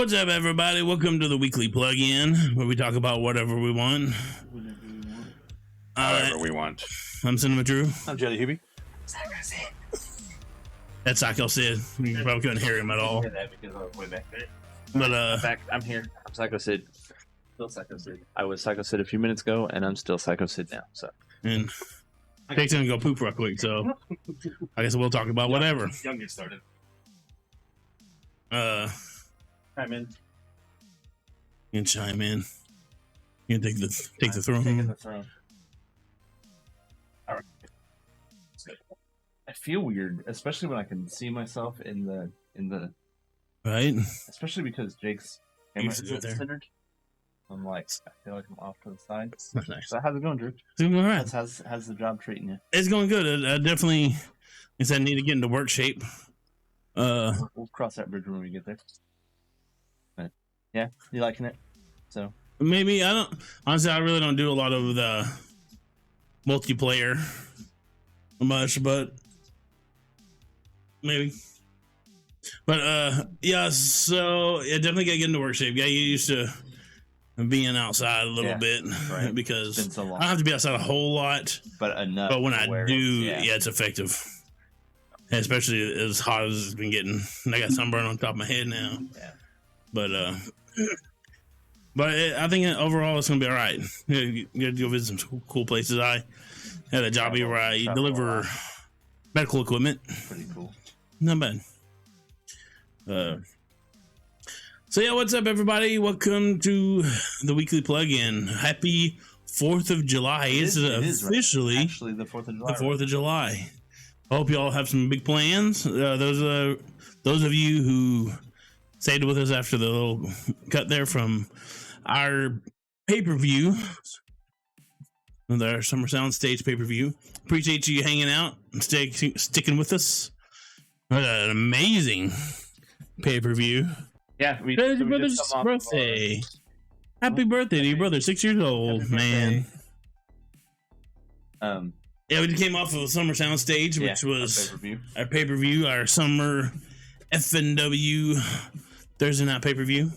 What's up, everybody? Welcome to the weekly plug-in, where we talk about whatever we want. However we want. I'm Cinemadrue. I'm Jellyhewby. That's PsychoSid. You probably couldn't hear him at all. That because I was way back there. But In fact, I'm here. I'm PsychoSid. Still PsychoSid. I was PsychoSid a few minutes ago, and I'm still PsychoSid now. So. and Jake's gonna go poop real quick, so I guess we'll talk about whatever. Young get started. Chime in. You can chime in. You can take the throne. Taking the throne. All right. I feel weird, especially when I can see myself in the Right? especially because Jake's You camera sit isn't there. centered. I'm like, I feel like I'm off to the side. That's nice. So how's it going, Drew? It's going all right. How's the job treating you? It's going good. I definitely, like I said, I need to get into work shape. We'll cross that bridge when we get there. But yeah, you liking it? So Maybe I don't. Honestly, I really don't do a lot of the multiplayer much, but maybe. But yeah. So yeah, definitely gotta get into work shape. Gotta get used to being outside a little bit, right. because it's been so I long, don't have to be outside a whole lot. but enough. But when to I where do, it's- yeah, it's effective. And especially as hot as it's been getting. I got sunburn on top of my head now. Yeah. But I think overall it's gonna be all right. You gotta go visit some cool places. I had a job here where I Travel deliver medical equipment. Pretty cool. Not bad. So yeah, what's up, everybody? Welcome to the weekly plug-in. Happy 4th of July. It's It is officially Actually, the 4th of July. the 4th of July. I hope you all have some big plans. Those of you who stayed with us after the little cut there from our pay-per-view, our Summer Sound Stage pay-per-view. Appreciate you hanging out and sticking with us. What an amazing pay-per-view. Yeah, we It's your just brother's come off of birthday. Happy birthday to your brother, 6 years old, Happy man. our, Yeah, we just came off of Summer Sound Stage, which was pay-per-view. our pay-per-view, our summer FNW Thursday Night pay-per-view.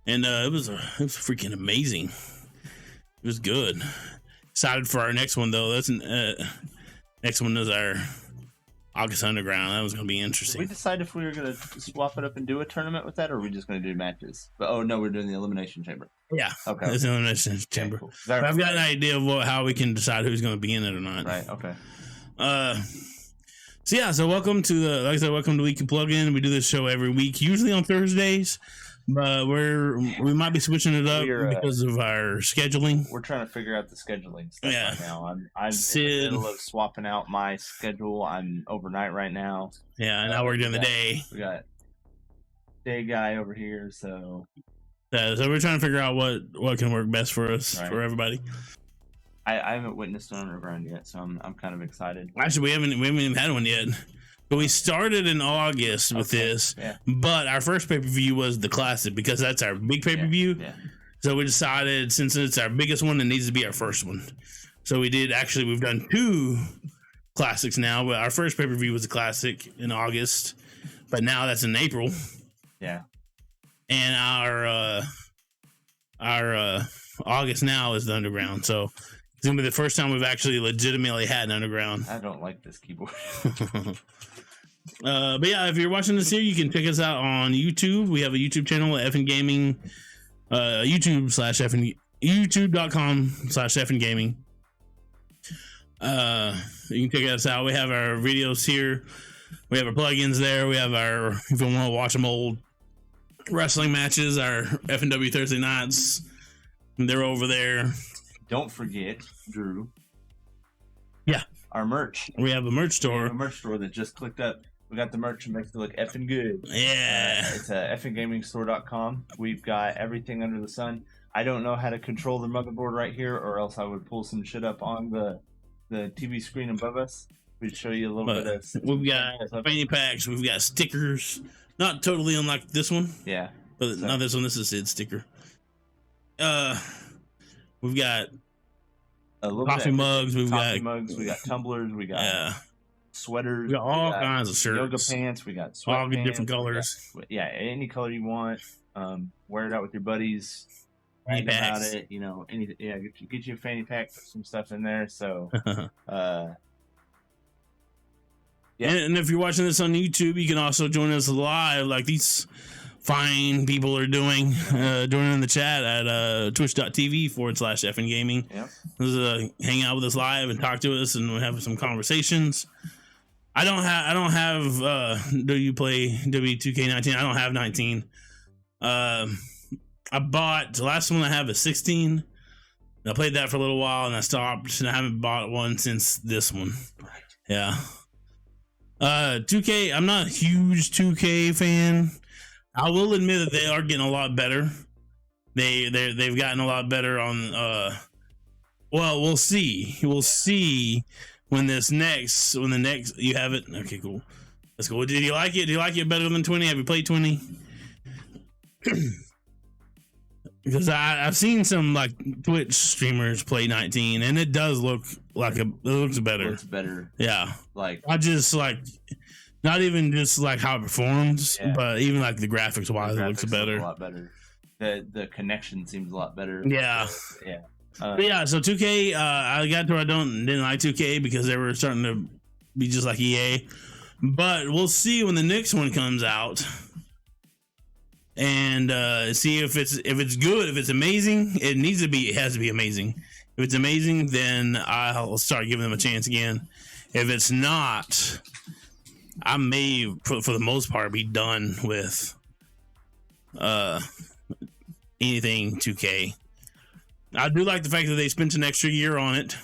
And it was freaking amazing. It was good. Excited for our next one, though. That's next one is our August Underground. That was going to be Did we interesting. decide if we were going to swap it up and do a tournament with that, or are we just going to do matches? But oh no, we're doing the elimination chamber. Yeah, Okay. that's the elimination chamber. Cool. But I've got an idea of how we can decide who's going to be in it or not. Right. Okay. So welcome to like I said, welcome to Weekly Plug-In. We do this show every week, usually on Thursdays, but we might be switching it up because of our scheduling. We're trying to figure out the scheduling stuff Yeah. right now. I'm Sid. in the middle of swapping out my schedule. I'm overnight right now. Yeah, and now we're doing the day. We got day guy over here, so So we're trying to figure out what can work best for us, Right. for everybody. I haven't witnessed an underground yet, so I'm kind of excited. Actually, we haven't even had one yet. But we started in August with Okay, this. yeah. But our first pay-per-view was the Classic because that's our big pay-per-view. Yeah. So we decided, since it's our biggest one, it needs to be our first one. So we've done 2 classics now, but our first pay-per-view was a classic in August, but now that's in April. Yeah. And our August now is the Underground. So it's gonna be the first time we've actually legitimately had an Underground. I don't like this keyboard. But yeah, if you're watching this here, you can check us out on YouTube. We have a YouTube channel at FN Gaming, youtube.com/FN Gaming. You can check us out. We have our videos here. We have our plugins there. We have if you want to watch some old wrestling matches, our FNW Thursday Nights, they're over there. Don't forget, Drew. Yeah. Our merch. We have a merch We have a store. merch store that just clicked up. We got the merch and makes it look effing good. Yeah. It's FNGamingStore.com. We've got everything under the sun. I don't know how to control the motherboard right here, or else I would pull some shit up on the TV screen above us. We'd show you a little bit of. We've got fanny packs. We've got stickers. Not totally unlike this one. Yeah. But not this one. This is Sid's sticker. We've got A little coffee bit. mugs. We've Coffee got mugs. We got tumblers. We got sweaters. We got all got kinds of shirts. Yoga pants. We got all sweatpants. different colors. Yeah, any color you want. Wear it out with your buddies. Brag about it. You know, anything. Yeah, get you a fanny pack. Put some stuff in there. So, yeah. And if you're watching this on YouTube, you can also join us live, like these fine people are doing in the chat at twitch.tv/FN Gaming. Yep. Hang out with us live and talk to us, and we'll have some conversations. I don't have do you play W2K19? I don't have 19. I bought the last one I have is 16. I played that for a little while and I stopped, and I haven't bought one since this one. Yeah. 2K, I'm not a huge 2K fan. I will admit that they are getting a lot better. They've gotten a lot better on well, we'll see. We'll see when the next you have it. Okay, cool. Let's go. Did you like it? Do you like it better than 20? Have you played 20? Because I've seen some like Twitch streamers play 19, and it does look like it looks better. It looks better. Yeah. Like I just like not even just like how it performs, but even like the graphics wise, it looks better. A lot better. The connection seems a lot better. Yeah. Yeah. But yeah, so 2K, I got to where I didn't like 2K because they were starting to be just like EA. But we'll see when the next one comes out, and see if it's good, if it's amazing. It has to be amazing. If it's amazing, then I'll start giving them a chance again. If it's not, I may, for the most part, be done with anything 2K. I do like the fact that they spent an extra year on it.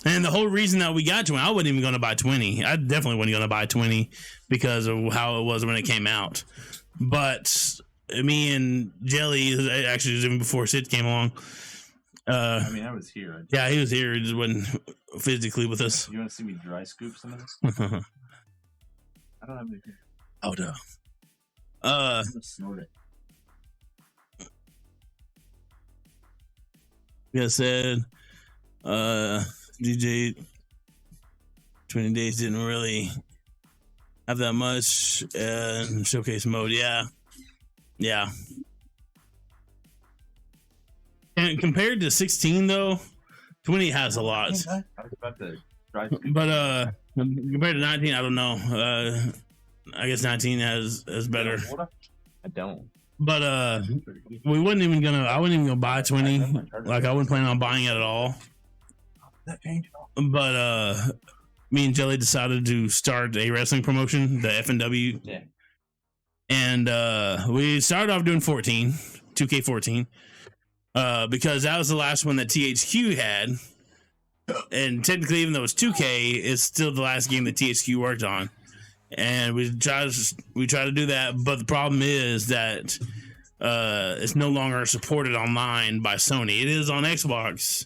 And the whole reason that we got 20, I wasn't even going to buy 20. I definitely wasn't going to buy 20 because of how it was when it came out. But me and Jelly, actually even before Sid came along. I mean, I was here. Yeah, he was here. He just wasn't physically with us. You want to see me dry scoop some of this? I don't have anything. Oh, no. I'm going to snort it. Yeah, said DJ 20 Days didn't really have that much showcase mode. Yeah. And compared to 16 though, 20 has a lot. I was about to dry scoop. But compared to 19, I don't know. I guess 19 has better. I don't. But I wasn't even gonna buy 20. Like I wasn't planning on buying it at all. But me and Jelly decided to start a wrestling promotion, the FNW. Yeah. And we started off doing 2K14. Because that was the last one that THQ had. And technically, even though it's 2K, it's still the last game that THQ worked on. And we try to do that, but the problem is that it's no longer supported online by Sony. It is on Xbox,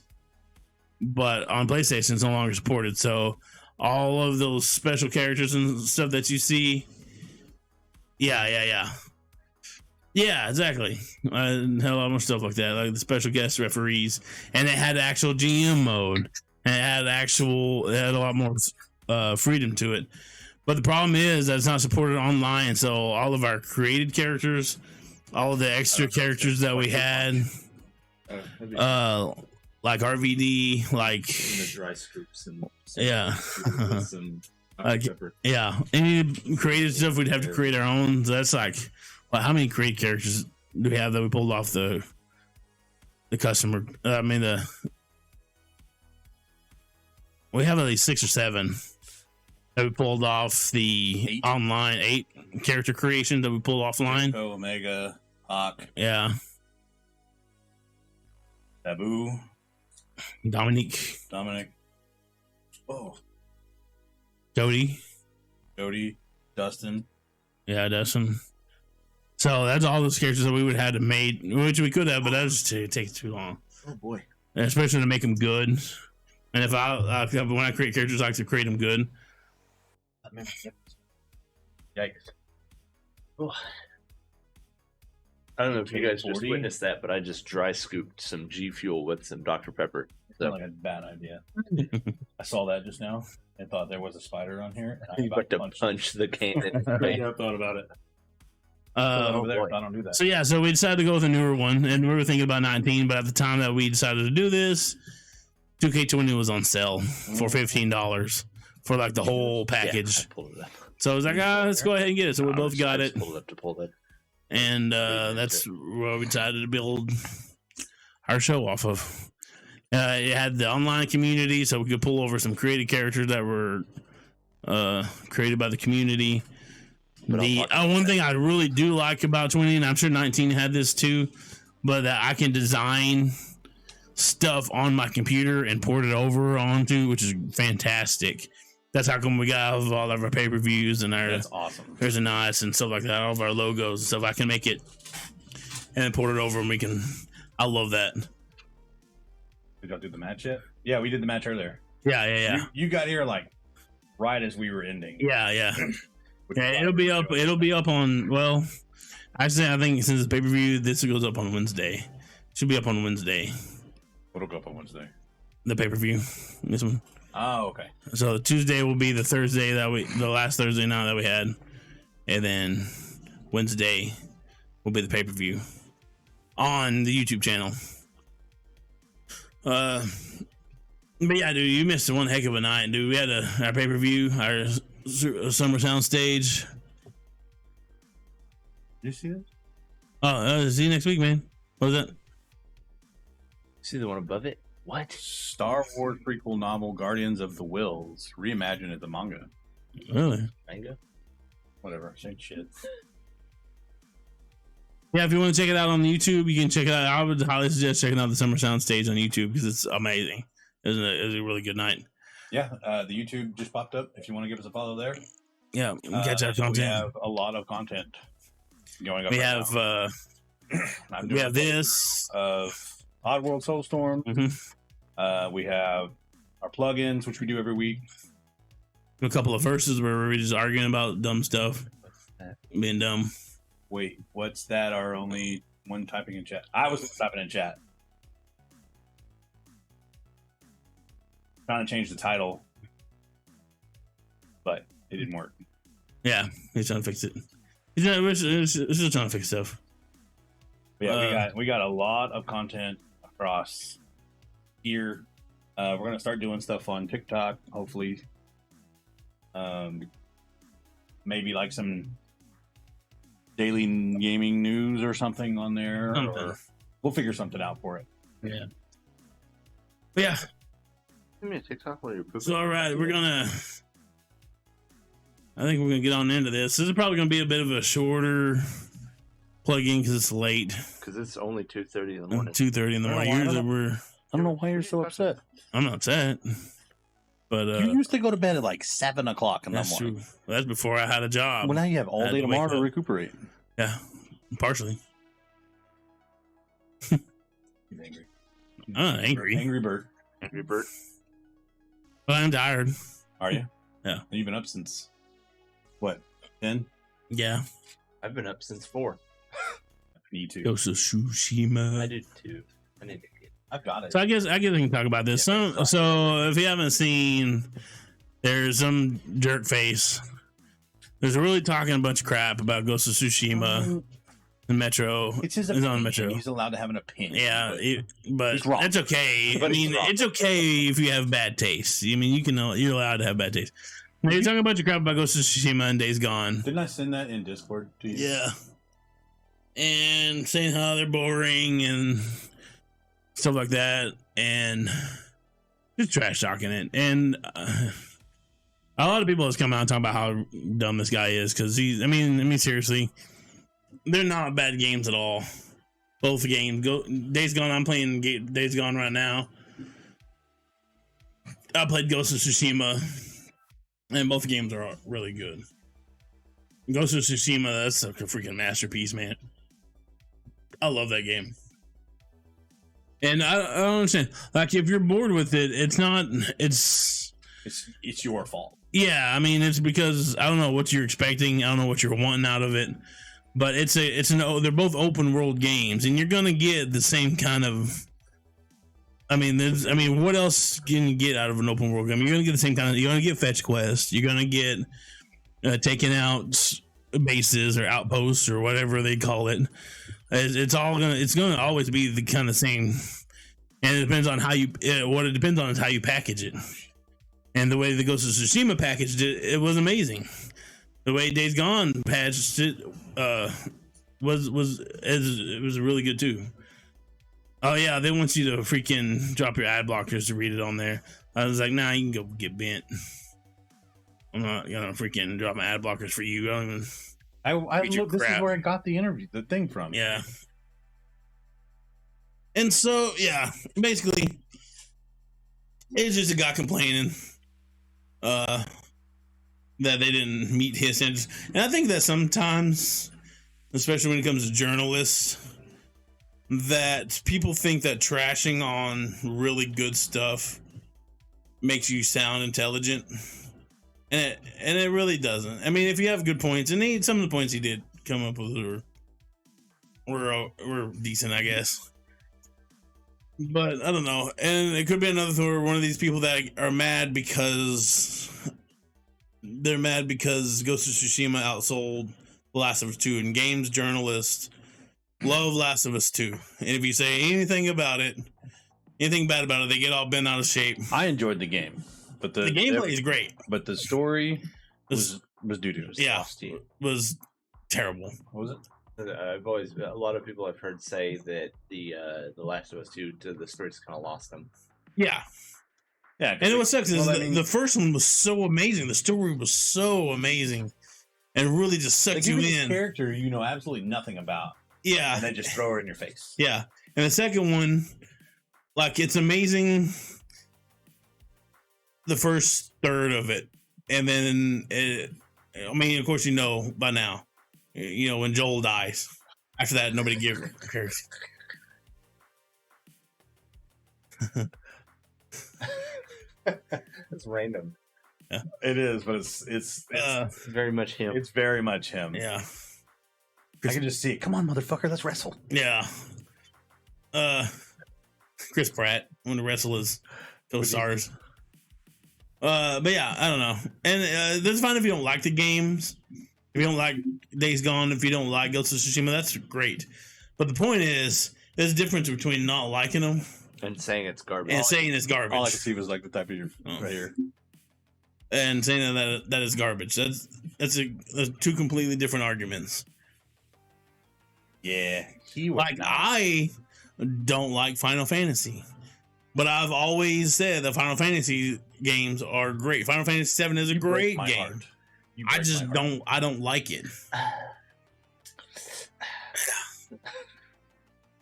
but on PlayStation it's no longer supported. So all of those special characters and stuff that you see, yeah, exactly. Had a lot more stuff like that, like the special guest referees, and it had actual GM mode, and it had a lot more freedom to it. But the problem is that it's not supported online, so all of our created characters, all of the extra characters that we had, like RVD, like the dry scoops and any created stuff we'd have to create our own. So that's like, well, how many created characters do we have that we pulled off the customer? We have at least 6 or 7. We pulled off the 8 online 8 character creation that we pulled offline. Omega, Hawk, yeah, Taboo, Dominic, Cody, Dustin. Yeah, Dustin. So that's all those characters that we would have to make, which we could have, but that just takes too long. Oh boy, especially to make them good. And if when I create characters, I like to create them good. Yikes. Oh. I don't know if you guys just witnessed that, but I just dry scooped some G Fuel with some Dr. Pepper. Sounds like a bad idea. I saw that just now. and thought there was a spider on here. And I You about about to punch the cannon. I thought about it. Over there, boy. I don't do that. So yeah, so we decided to go with a newer one, and we were thinking about 19. But at the time that we decided to do this, 2K20 was on sale for $15 for like the whole package. Yeah, I pulled it up. So I was like, let's go ahead and get it. So we both got it, Pulled it up to pull that. and that's where we decided to build our show off of. It had the online community, so we could pull over some created characters that were created by the community. The one thing I really do like about 20, and I'm sure 19 had this too, but that I can design stuff on my computer and port it over onto, which is fantastic. That's how come we got all of our pay-per-views and our That's awesome. there's a nice and stuff like that, all of our logos and stuff. I can make it and then port it over, and we can. I love that. Did y'all do the match yet? Yeah, we did the match earlier. Yeah. You got here like right as we were ending. Yeah. Which Yeah, is it'll be why up. we It'll be up on. Well, actually, I think since it's pay per view, this goes up on Wednesday. Should be up on Wednesday. What'll go up on Wednesday? The pay per view. This one. Oh, okay. So Tuesday will be the Thursday the last Thursday night that we had, and then Wednesday will be the pay per view on the YouTube channel. But yeah, dude, you missed one heck of a night, dude. We had our pay per view, our summer sound stage. Did you see this? Oh, see you next week, man. What was that? See the one above it? What? Star Wars prequel novel Guardians of the Wills reimagined as the manga. Really? Manga? Whatever, same shit. Yeah, if you want to check it out on YouTube, you can check it out. I would highly suggest checking out the Summer Sound Stage on YouTube because it's amazing. It was a really good night. Yeah, the YouTube just popped up. If you want to give us a follow there, Yeah, you can catch our we content. have a lot of content going up. We right have now. I'm we doing have a this. of Oddworld Soulstorm. Mhm. We have our plugins, which we do every week. A couple of verses where we're just arguing about dumb stuff, being dumb. Wait, what's that? Our only one typing in chat. I was typing in chat. Trying to change the title, but it didn't work. Yeah, he's trying to fix it. We're still trying to fix stuff. But yeah, we got a lot of content across here. We're gonna start doing stuff on TikTok, hopefully. Maybe like some daily gaming news or something on there. Or we'll figure something out for it. Yeah. But yeah. Give me a TikTok while you're pooping. So all right, I think we're gonna get on into this. This is probably gonna be a bit of a shorter plug-in because it's late. Because it's only 2:30 in the morning. 2:30 in the morning. I don't know why you're so upset. I'm not upset, but You used to go to bed at like 7 o'clock in the that's morning. true. That's before I had a job. Well, now you have all Had day to wake tomorrow to up. recuperate. Yeah, partially. He's angry. Angry. Angry bird. Angry Bird. But I'm tired. Are you? Yeah. You've been up since what? 10? Yeah. I've been up since 4. Me too. Goes to Tsushima. I did too. I need to get. I've got it. So I guess we can talk about this. So if you haven't seen, there's some jerk face. There's really talking a bunch of crap about Ghost of Tsushima, the Metro. It's his It's on opinion. Metro. He's allowed to have an opinion. Yeah, but but he's wrong. it's okay. But I he's mean, wrong. it's okay if you have bad taste. I mean, you're allowed to have bad taste. Now, you're talking a bunch of crap about Ghost of Tsushima and Days Gone. Didn't I send that in Discord to you? Yeah. And saying how they're boring and stuff like that, and just trash talking it. And a lot of people has come out and talk about how dumb this guy is because I mean, seriously, they're not bad games at all. Both games. Days Gone. I'm playing Days Gone right now. I played Ghost of Tsushima, and both games are really good. Ghost of Tsushima, that's a freaking masterpiece, man. I love that game. And I don't understand. Like, if you're bored with it, it's your fault. Yeah, I mean, it's because I don't know what you're expecting. I don't know what you're wanting out of it. But they're both open world games, and you're gonna get the same kind of I mean, what else can you get out of an open world game? You're gonna get the same kind of. You're gonna get fetch quests. You're gonna get taking out bases or outposts or whatever they call it. It's gonna always be the kind of same, and it depends on how you. What it depends on is how you package it, and the way the Ghost of Tsushima packaged it, it was amazing. The way Days Gone patched it was really good too. Oh yeah, they want you to freaking drop your ad blockers to read it on there. I was like, nah, you can go get bent. I'm not gonna freaking drop my ad blockers for you. I don't even. This is where I got the thing from. Yeah. And so yeah, basically, it's just a guy complaining that they didn't meet his standards, and I think that sometimes, especially when it comes to journalists, that people think that trashing on really good stuff makes you sound intelligent, and it really doesn't. I mean, if you have good points, and some of the points he did come up with were decent, I guess. But I don't know, and it could be another thing where one of these people that are mad because they're mad because Ghost of Tsushima outsold The Last of Us 2, and games journalists love Last of Us 2. And if you say anything bad about it, they get all bent out of shape. I enjoyed the game, but the gameplay is great. But the story was doo-doo. Yeah, was terrible. What was it? A lot of people I've heard say that the Last of Us 2 the story's kind of lost them. Yeah. Yeah, and it was sucks. The first one was so amazing. The story was so amazing, and really just sucked you in. Character you know absolutely nothing about. Yeah, and then just throw her in your face. Yeah, and the second one, like, it's amazing. The first third of it, and then I mean, of course, you know by now, you know when Joel dies. After that, nobody cares. It's random. Yeah. It is, but it's very much him. It's very much him. Yeah. I can just see it. Come on, motherfucker, let's wrestle. Yeah. Chris Pratt, one of the wrestlers, co-stars. But yeah, I don't know. And that's fine if you don't like the games. If you don't like Days Gone, if you don't like Ghost of Tsushima, that's great. But the point is, there's a difference between not liking them and saying it's garbage. And saying it's garbage. All I could see was like the type of your right here. And saying that is garbage. That's two completely different arguments. Yeah, I don't like Final Fantasy, but I've always said that Final Fantasy games are great. Final Fantasy VII is a great game. I just don't like it.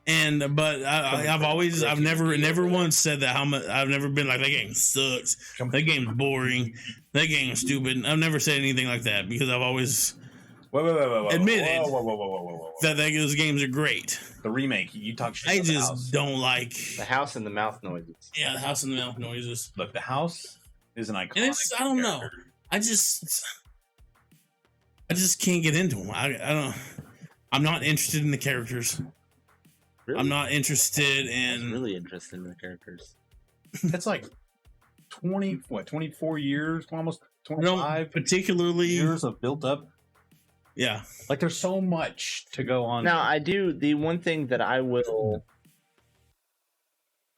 I've never once said that. I've never been like, that game sucks. That game's boring. That game's stupid. I've never said anything like that because I've always admitted that those games are great. The remake, you talk shit. I just don't like the house and the mouth noises. Yeah, the house and the mouth noises. Look, the house is an iconic. And I don't know. I just can't get into them. I don't. I'm not interested in the characters. Really? I'm not interested in. I'm really interested in the characters. It's like 24 years, almost 25, particularly years of built up. Yeah, like there's so much to go on. Now, I do the one thing that I will.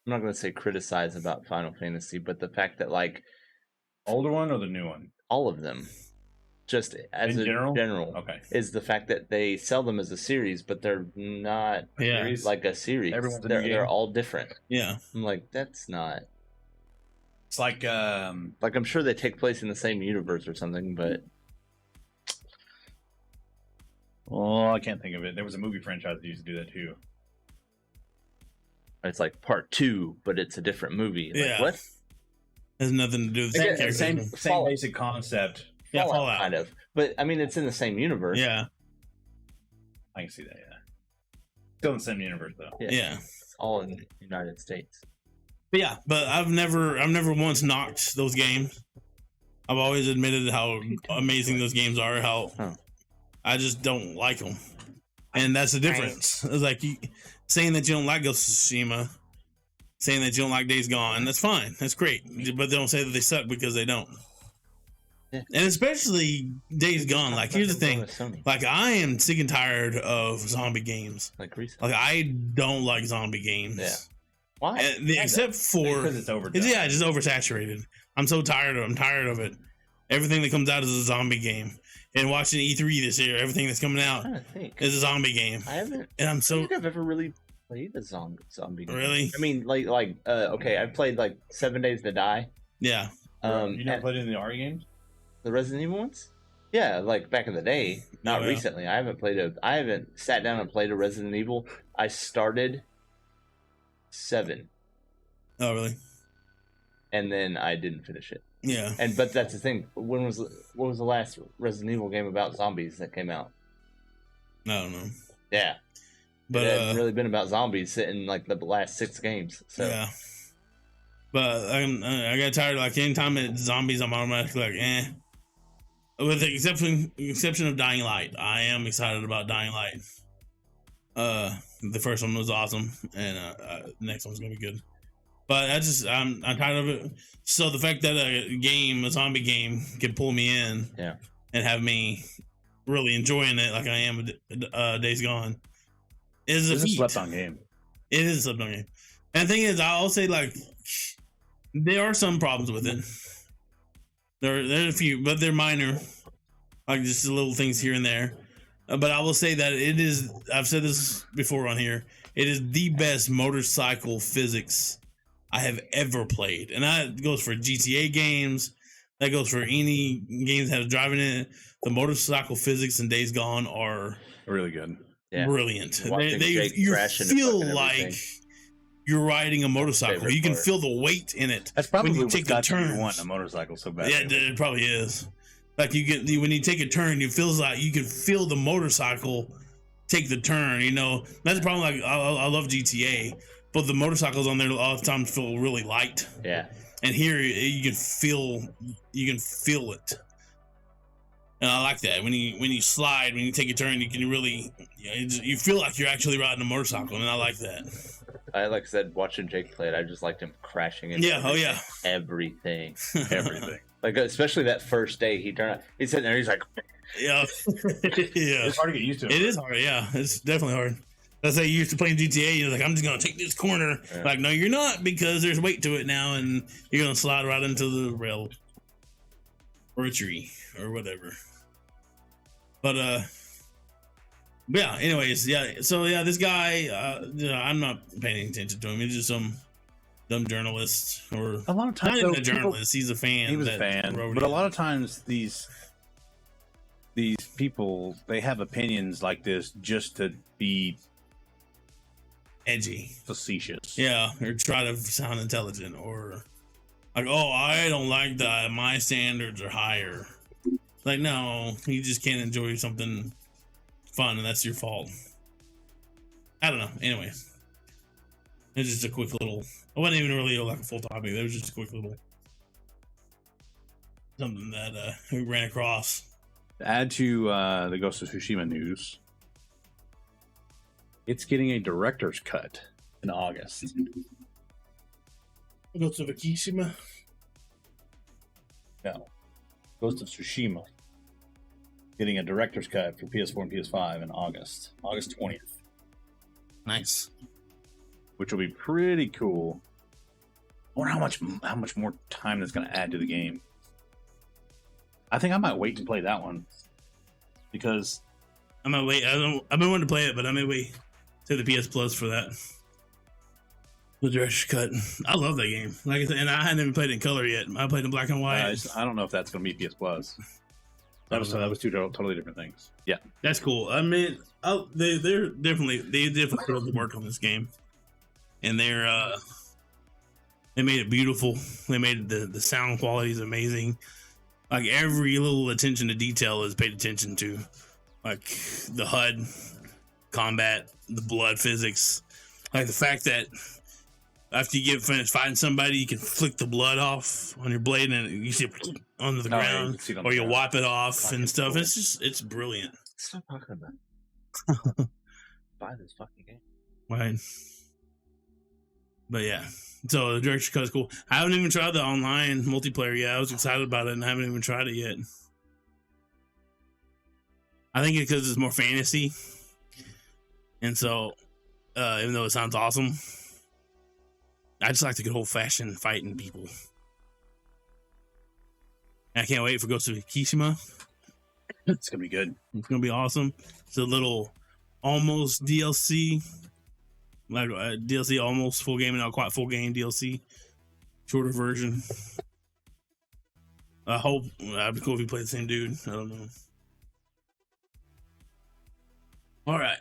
I'm not going to say criticize about Final Fantasy, but the fact that like older one or the new one, all of them. Just as in a general, okay, is the fact that they sell them as a series, but they're not like a series. They're all different. Yeah, I'm like, that's not. It's like I'm sure they take place in the same universe or something, but I can't think of it. There was a movie franchise that used to do that too. It's like part 2, but it's a different movie. Like, yeah, what? Has nothing to do with the same basic concept. Yeah, Fallout. Kind of. But, I mean, it's in the same universe. Yeah. I can see that, yeah. Still in the same universe, though. Yeah. It's all in the United States. But yeah, but I've never once knocked those games. I've always admitted how amazing those games are, I just don't like them. And that's the difference. It's like saying that you don't like Ghost of Tsushima saying that you don't like Days Gone. That's fine. That's great. But they don't say that they suck because they don't. Yeah. And especially Days Gone. Like, here's the thing. Like, I am sick and tired of zombie games. Like I don't like zombie games. Yeah. Why? Except for because it's overdone. Yeah, just oversaturated. I'm so tired of it. I'm tired of it. Everything that comes out is a zombie game. And watching E3 this year, everything that's coming out is a zombie game. I don't think I've ever really played a zombie game. Really? I mean, okay, I've played like 7 Days to Die. Yeah. You never played any of the RE games? The Resident Evil ones? Yeah, like back in the day. Not recently. I haven't sat down and played a Resident Evil. I started 7. Oh, really? And then I didn't finish it. Yeah. But that's the thing. What was the last Resident Evil game about zombies that came out? I don't know. Yeah. But it hasn't really been about zombies in like the last 6 games. So. Yeah. But I got tired. Like, anytime it's zombies, I'm automatically like, eh. With the exception of Dying Light, I am excited about Dying Light. The first one was awesome, and the next one's gonna be good. But I'm tired of it. So the fact that a zombie game, can pull me in, and have me really enjoying it like I am with Days Gone, is a feat. It's a slept-on game. It is a slept-on game. And the thing is, I'll say, like, there are some problems with it. There's a few, but they're minor, like just little things here and there. But I will say that it is, I've said this before on here, it is the best motorcycle physics I have ever played. And that goes for GTA games, that goes for any games that have driving in it. The motorcycle physics in Days Gone are really good. Brilliant. You feel like you're riding a motorcycle. You can feel the weight in it. That's probably when you take a turn. You want a motorcycle so bad. Yeah, it probably is. Like, when you take a turn, it feels like you can feel the motorcycle take the turn. You know, that's the problem. Like, I love GTA, but the motorcycles on there all the time feel really light. Yeah. And here you can feel it. And I like that. When you slide, when you take a turn, you can really, you feel like you're actually riding a motorcycle, and I like that. Like I said, watching Jake play it, I just liked him crashing into everything. Like, especially that first day, he's sitting there, he's like, yeah. It's hard to get used to. It is hard, yeah. It's definitely hard. Let's say you used to playing GTA, you're like, I'm just gonna take this corner. Yeah. Like, no, you're not, because there's weight to it now, and you're gonna slide right into the rail or a tree or whatever. But yeah, anyways, yeah. So yeah, this guy, I'm not paying attention to him. He's just some dumb journalist, or a lot of times, not even a journalist. He's a fan. He was a fan, but a lot of times these people, they have opinions like this just to be edgy, facetious. Yeah, or try to sound intelligent, or like, oh, I don't like that. My standards are higher. Like, no, you just can't enjoy something fun, and that's your fault. I don't know. Anyways, it's just a quick little. It wasn't even really like a full topic. It was just a quick little something that we ran across. To add to the Ghost of Tsushima news, it's getting a director's cut in August. Ghost of Tsushima? No. Ghost of Tsushima getting a director's cut for PS4 and PS5 in August 20th. Nice. Which will be pretty cool. I wonder how much more time that's going to add to the game. I think I might wait to play that one, because I might wait. I've been wanting to play it, but I may wait to the PS Plus for that. The director's cut. I love that game. Like I said, and I hadn't even played it in color yet. I played in black and white. I don't know if that's going to be PS Plus. That was two totally different things. Yeah, that's cool. I mean, they definitely put the work on this game, and they made it beautiful. They made the sound quality is amazing. Like, every little attention to detail is paid attention to, like the HUD, combat, the blood physics, like the fact that after you get finished fighting somebody, you can flick the blood off on your blade and you see it onto the ground, or you wipe it off and stuff. Cool. It's brilliant. Stop talking about it. Buy this fucking game. Right. But yeah, so the director's cut is cool. I haven't even tried the online multiplayer yet. I was excited about it, and I haven't even tried it yet. I think it's because it's more fantasy, and so even though it sounds awesome, I just like the good old fashioned fighting people. And I can't wait for Ghost of Tsushima. It's gonna be good. It's gonna be awesome. It's a little almost DLC, like DLC almost full game and not quite full game DLC, shorter version. I hope that'd be cool if you play the same dude. I don't know. All right,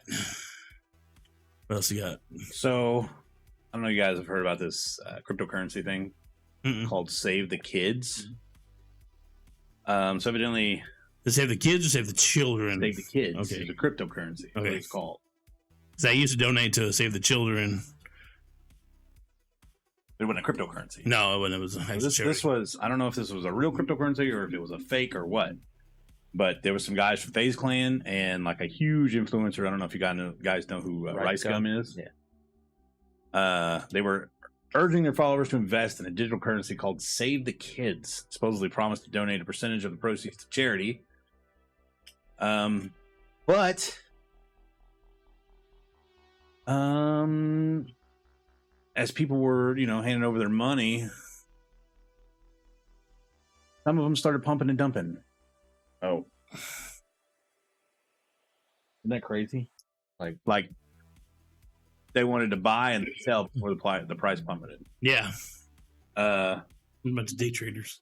what else you got? So, I don't know if you guys have heard about this cryptocurrency thing called Save the Kids. So evidently, to save the kids or save the children? Save the Kids. Okay, It's a cryptocurrency. Okay, what it's called. Because I used to donate to Save the Children. It wasn't a cryptocurrency. No, it wasn't. It was this was. I don't know if this was a real cryptocurrency or if it was a fake or what. But there was some guys from FaZe Clan and like a huge influencer. I don't know if you guys know who Rice Gum is. Yeah. They were urging their followers to invest in a digital currency called Save the Kids, supposedly promised to donate a percentage of the proceeds to charity. But as people were, handing over their money, some of them started pumping and dumping. Oh, Isn't that crazy? like They wanted to buy and sell before the price plummeted. Yeah. A bunch of day traders.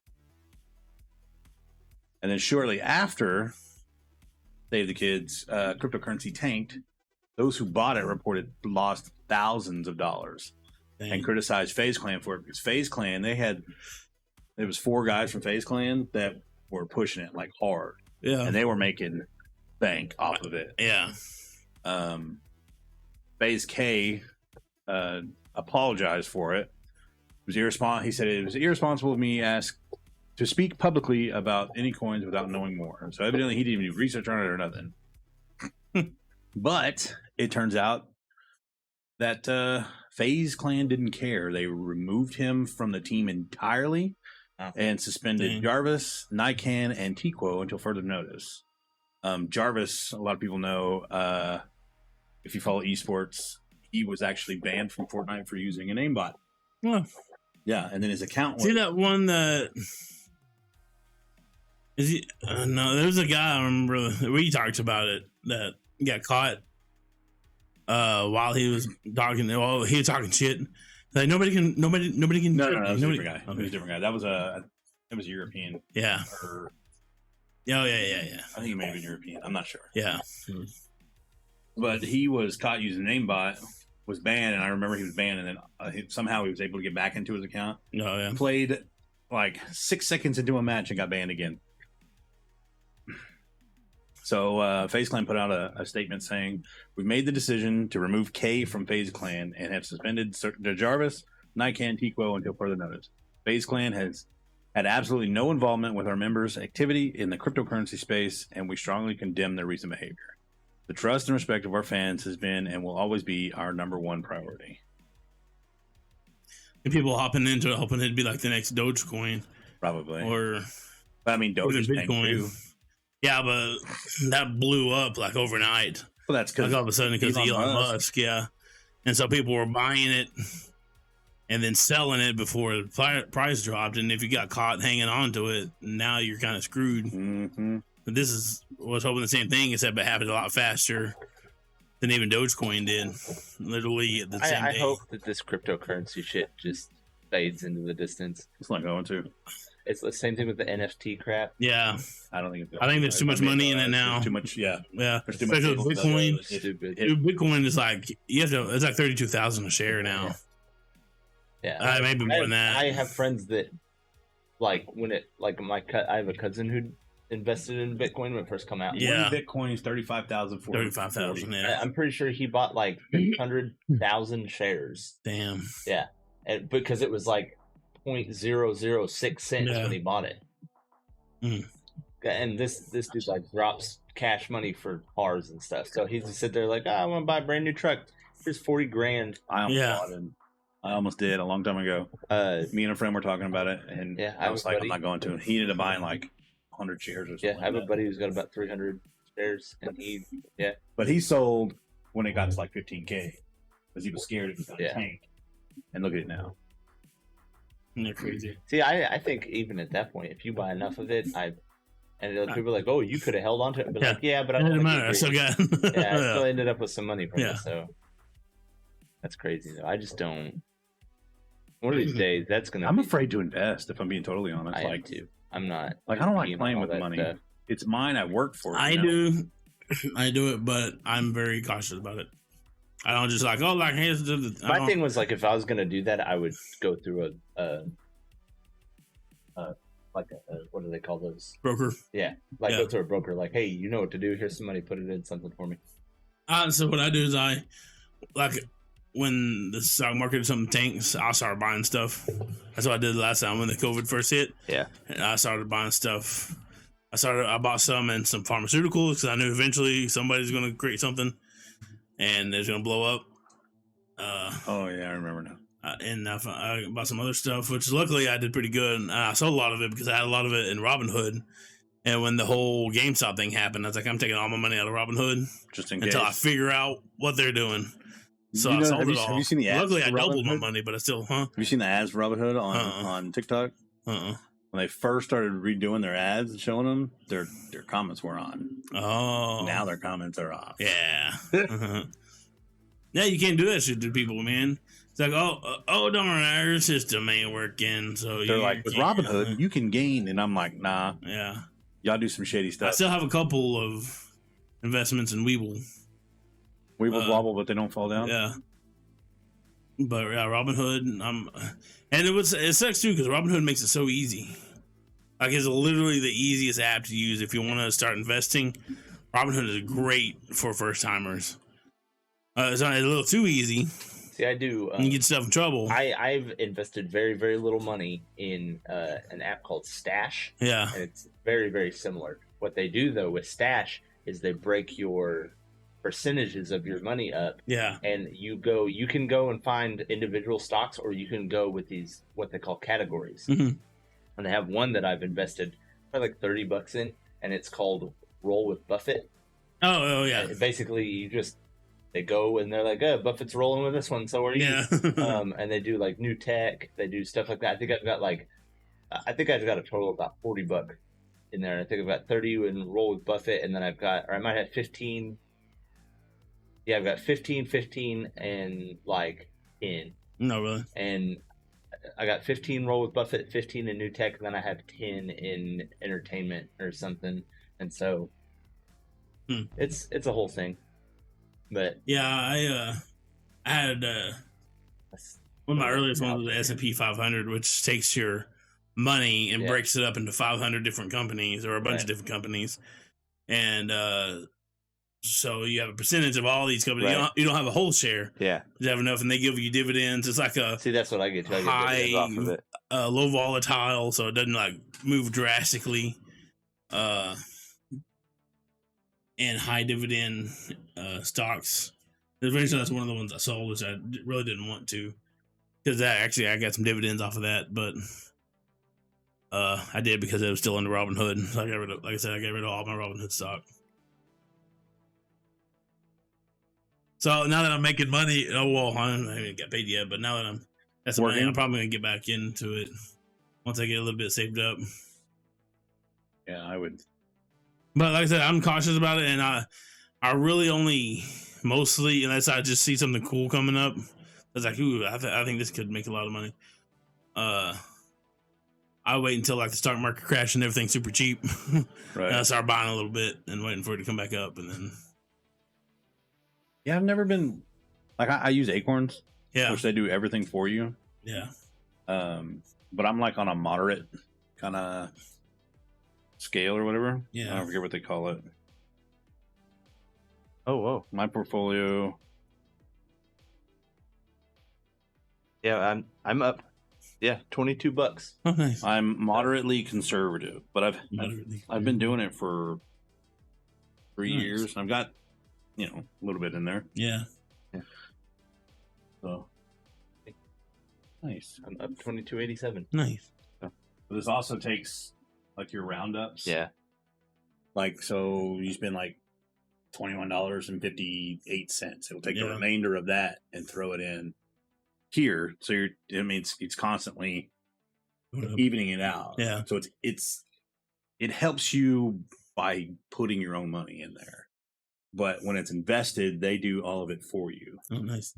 And then shortly after Save the Kids, cryptocurrency tanked. Those who bought it reported lost thousands of dollars. Dang. And criticized FaZe Clan for it because FaZe Clan, it was 4 guys from FaZe Clan that were pushing it like hard. Yeah. And they were making bank off of it. Yeah. FaZe K apologized for it. It was irresponsible. He said it was irresponsible of me to speak publicly about any coins without knowing more. So evidently he didn't even do research on it or nothing. But it turns out that FaZe Clan didn't care. They removed him from the team entirely and suspended Jarvis, Nikan, and Tiquo until further notice. Jarvis, a lot of people know, if you follow esports, he was actually banned from Fortnite for using an aimbot. Well, yeah, and then his account see that one that is he? No, there's a guy I remember. We talked about it that got caught while he was talking. Well, he was talking shit. Like nobody can. No, that was a different guy. Okay. It was a different guy. That was European. Yeah. Or, yeah. I think he may have been European. I'm not sure. Yeah. But he was caught using an aimbot, was banned, and I remember he was banned, and then somehow he was able to get back into his account. Oh, yeah. Played like 6 seconds into a match and got banned again. So FaZe Clan put out a statement saying, "We've made the decision to remove K from FaZe Clan and have suspended Jarvis, Nikan, Tiquo until further notice. FaZe Clan has had absolutely no involvement with our members' activity in the cryptocurrency space, and we strongly condemn their recent behavior. The trust and respect of our fans has been and will always be our number one priority." And people hopping into it, hoping it'd be like the next Dogecoin. Probably. But I mean, Doge is Bitcoin. Yeah, but that blew up like overnight. Well, that's because all of a sudden because Elon Musk. Yeah. And so people were buying it and then selling it before the price dropped. And if you got caught hanging on to it, now you're kind of screwed. Mm-hmm. But was hoping the same thing, except it happened a lot faster than even Dogecoin did. Literally at the same day. I hope that this cryptocurrency shit just fades into the distance. It's not going to. It's the same thing with the NFT crap. Yeah. I don't think there's too much money in it now. Too much, yeah. Yeah. There's too especially much with Bitcoin. Stupid. Bitcoin is like it's like 32,000 a share now. Yeah. Maybe more than that. I have friends that I have a cousin who invested in Bitcoin when it first come out. Yeah. One Bitcoin is 35,000. 35,000. Yeah. I'm pretty sure he bought like 100,000 shares. Damn. Yeah. And because it was like 0.006 cents when he bought it. And this dude like drops cash money for cars and stuff. So he just sit there like, I want to buy a brand new truck. Here's 40 grand. I almost bought him. I almost did a long time ago. Me and a friend were talking about it, and I was like, I'm not going to. He ended up buying like 100 shares or something. Yeah, I have a buddy who's got about 300 shares, and But he sold when it got to like 15K because he was scared it was going to tank. And look at it now. They're crazy. See, I think even at that point, if you buy enough of it, and people are like, "Oh, you could have held on to it," but like, but I didn't matter. I still got. I still ended up with some money from it. So that's crazy, though. I just don't. One of these days, that's gonna. I'm afraid to invest. If I'm being totally honest, I am too. I'm not. Like, I don't like playing with the money. Stuff. It's mine. I work for it. I do it, but I'm very cautious about it. I don't just like, here's my thing was like, if I was gonna do that, I would go through what do they call those? Broker. Yeah, go through a broker. Like, hey, you know what to do. Here's some money. Put it in something for me. So what I do is when the stock market or something tanks, I'll start buying stuff. That's what I did last time when the COVID first hit. Yeah, and I started buying stuff. I bought some and some pharmaceuticals because I knew eventually somebody's going to create something and it's going to blow up. Oh yeah, I remember now. And I bought some other stuff, which luckily I did pretty good. And I sold a lot of it because I had a lot of it in Robinhood. And when the whole GameStop thing happened, I was like, I'm taking all my money out of Robinhood just in case until I figure out what they're doing. So I sold it all. Have you seen the ads? Luckily, I doubled my money, but I still, Have you seen the ads for Robinhood on TikTok? When they first started redoing their ads and showing them, their comments were on. Oh. Now their comments are off. Yeah. Yeah, you can't do that shit to people, man. It's like, oh, darn, our system ain't working. So they're like, with Robinhood, you can gain. And I'm like, nah. Yeah. Y'all do some shady stuff. I still have a couple of investments in Weeble. Weeble wobble, but they don't fall down? Yeah. But yeah, Robinhood, and it sucks too because Robinhood makes it so easy. Like, it's literally the easiest app to use if you want to start investing. Robinhood is great for first timers. It's not a little too easy. See, I do. You get yourself in trouble. I've invested very, very little money in an app called Stash. Yeah. And it's very, very similar. What they do, though, with Stash is they break your percentages of your money up. Yeah. And you can go and find individual stocks, or you can go with these, what they call categories. Mm-hmm. And I have one that I've invested for like $30 in, and it's called Roll with Buffett. Oh yeah. And basically, they go and they're like, oh, Buffett's rolling with this one, so are you? Yeah. And they do like new tech, they do stuff like that. I think I've got a total of about $40 in there. I think I've got 30 in Roll with Buffett, and then I might have 15. Yeah, I've got 15, and like 10. No, really. And I got 15 Roll with Buffett, 15 in new tech, and then I have 10 in entertainment or something. And so it's a whole thing. But yeah, I had one of my earliest ones was the S&P 500, which takes your money and breaks it up into 500 different companies or a bunch of different companies, and so you have a percentage of all these companies. Right. You don't have a whole share. Yeah, you have enough, and they give you dividends. It's like that's what I get. I get high, off of it. Low volatile, so it doesn't like move drastically. And high dividend stocks. Eventually, that's one of the ones I sold, which I really didn't want to, because I got some dividends off of that, but I did because it was still under Robinhood. So I got rid of all my Robinhood stock. So now that I'm making money, I haven't got paid yet, but now that that's the money, I'm probably gonna get back into it once I get a little bit saved up. Yeah, I would. But like I said, I'm cautious about it, and I really only mostly, unless I just see something cool coming up, it's like, ooh, I think this could make a lot of money. I wait until like the stock market crash and everything's super cheap, right? And I start buying a little bit and waiting for it to come back up, and then. Yeah, I've never been like I use Acorns, which they do everything for you. Yeah. But I'm like on a moderate kind of scale or whatever. Yeah. I forget what they call it. Oh, whoa. My portfolio. Yeah, I'm up. Yeah, $22. Oh, nice. I'm moderately conservative, but I've been doing it for 3 years. And I've got, a little bit in there. Yeah. So Nice. I'm up 22.87. Nice. But this also takes like your roundups. Yeah. Like, so you spend like $21.58. It'll take the Yeah. remainder of that and throw it in here. So it's constantly evening it out. Yeah. So it helps you by putting your own money in there. But when it's invested, they do all of it for you. Oh, nice.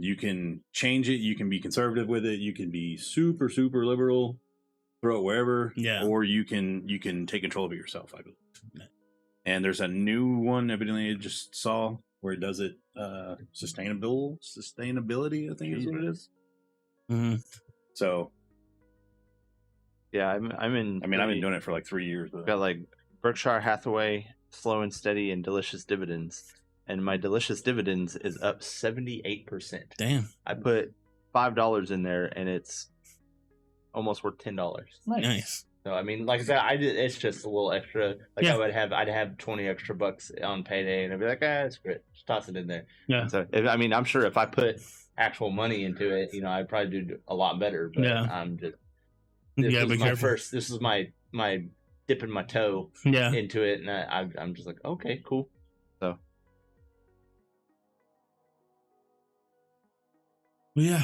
You can change it. You can be conservative with it. You can be super, super liberal, throw it wherever. Yeah. Or you can take control of it yourself, I believe. Yeah. And there's a new one, evidently I just saw, where it does it sustainability, I think is what it is. Mm-hmm. So, Yeah, I'm in. I mean, I've been doing it for like 3 years. But Got like Berkshire Hathaway, Slow and Steady, and Delicious Dividends. And my Delicious Dividends is up 78%. Damn. I put $5 in there, and it's almost worth $10. Nice. So I mean, like I said, it's just a little extra. Like Yeah. I'd have 20 extra bucks on payday, and I'd be like, screw it, just toss it in there. Yeah. So I'm sure if I put actual money into it, I'd probably do a lot better. But Yeah. I'm just You gotta be careful. This is my dipping my toe Yeah. into it, and I'm just like, okay, cool. So Yeah.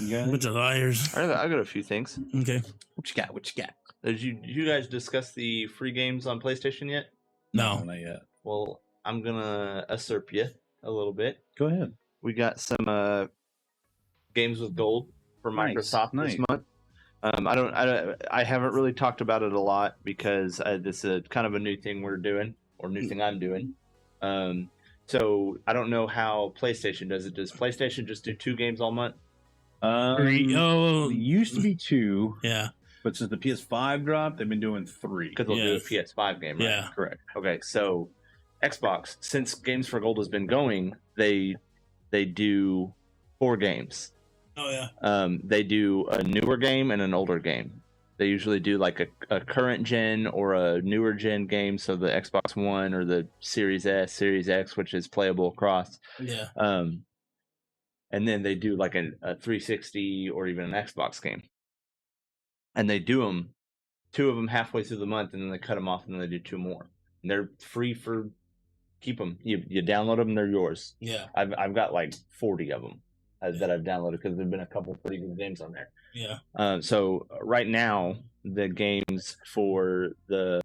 got A bunch of liars. I got a few things. Okay. what you got? What you got? Did you guys discuss the free games on PlayStation yet? No. Not yet. Well, I'm gonna usurp you a little bit. Go ahead. We got some games with gold for Nice, Microsoft this month. I haven't really talked about it a lot because this is kind of a new thing we're doing, or new thing I'm doing. So I don't know how PlayStation does it. Does PlayStation just do 2 games all month? Oh. It used to be 2, Yeah. but since the PS5 dropped, they've been doing 3. Because they'll do a PS5 game, right? Yeah. Correct. Okay, so Xbox, since Games for Gold has been going, they do 4 games. Oh yeah. They do a newer game and an older game. They usually do like a current gen or a newer gen game, so the Xbox One or the Series S, Series X, which is playable across. Yeah. And then they do like a 360 or even an Xbox game. And they do them, 2 of them halfway through the month, and then they cut them off, and then they do 2 more. And they're free for keep them. You download them, they're yours. Yeah. I've got like 40 of them that I've downloaded because there've been a couple pretty good games on there. Yeah. So right now the games for they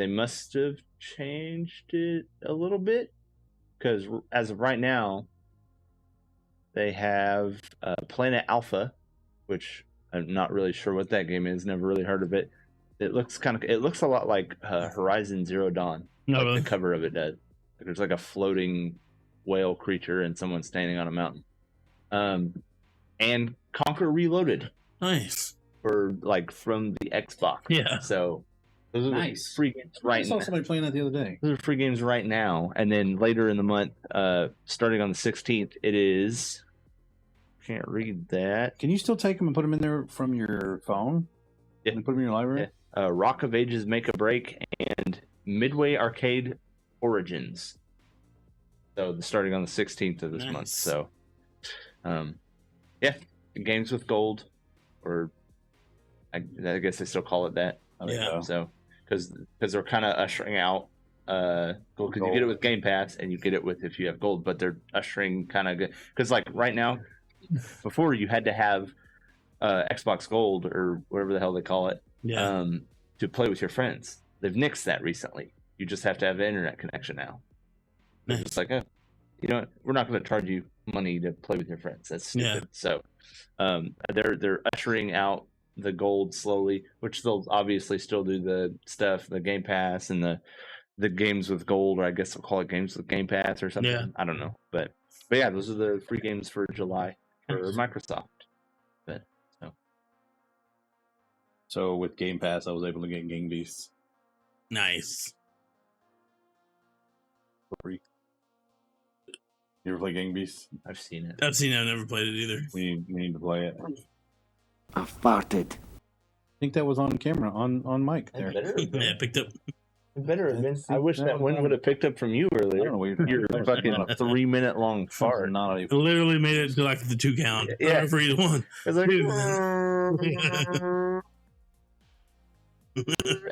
must have changed it a little bit, because as of right now they have Planet Alpha, which I'm not really sure what that game is. Never really heard of it. It looks a lot like Horizon Zero Dawn. No, Like really? the cover of it does. There's like a floating whale creature and someone standing on a mountain. And Conquer Reloaded Nice. from the Xbox. Yeah. So those are Nice. free games right I saw now. somebody playing that the other day. Those are free games right now, and then later in the month, starting on the 16th, it is. Can't read that. Can you still take them and put them in there from your phone? Yeah. And put them in your library? Yeah. Rock of Ages Make a Break and Midway Arcade Origins. So starting on the 16th of this Nice. month. So, games with gold, or I guess they still call it that. Yeah. So because they're kind of ushering out because you get it with Game Pass and you get it with if you have gold, but they're ushering kind of good because like right now, before you had to have Xbox Gold or whatever the hell they call it, Yeah. to play with your friends. They've nixed that recently. You just have to have an internet connection now. Nice. It's like, we're not going to charge you money to play with your friends. That's stupid. Yeah. So, they're ushering out the gold slowly, which they'll obviously still do the stuff, the Game Pass and the games with gold, or I guess they'll call it games with Game Pass or something. Yeah. I don't know, but yeah, those are the free games for July for Microsoft. So with Game Pass, I was able to get Gang Beasts Nice. for free. You ever play Gang Beasts? I've seen it. I've seen it. I've never played it either. We need to play it. I farted. I think that was on camera, on mic there. Better. Yeah, picked up. Better have been. I wish that one would have picked up from you I don't earlier. know what you're Your fucking 3-minute long fart. Not It literally made it to like the 2 count. Yeah. For either one. It was like,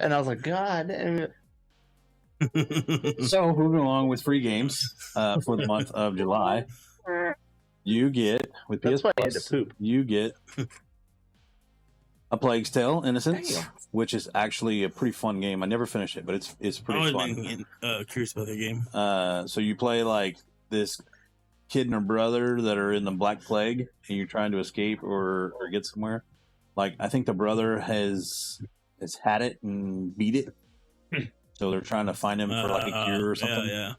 and I was like, God damn it. So moving along with free games for the month of July, you get with That's PS why I had Plus, to poop. you get A Plague's Tale: Innocence, Damn. which is actually a pretty fun game. I never finished it, but it's I pretty was fun. curious about the game. So you play like this kid and her brother that are in the Black Plague, and you're trying to escape or get somewhere. Like I think the brother has had it and beat it, so they're trying to find him for like a cure or something. Yeah.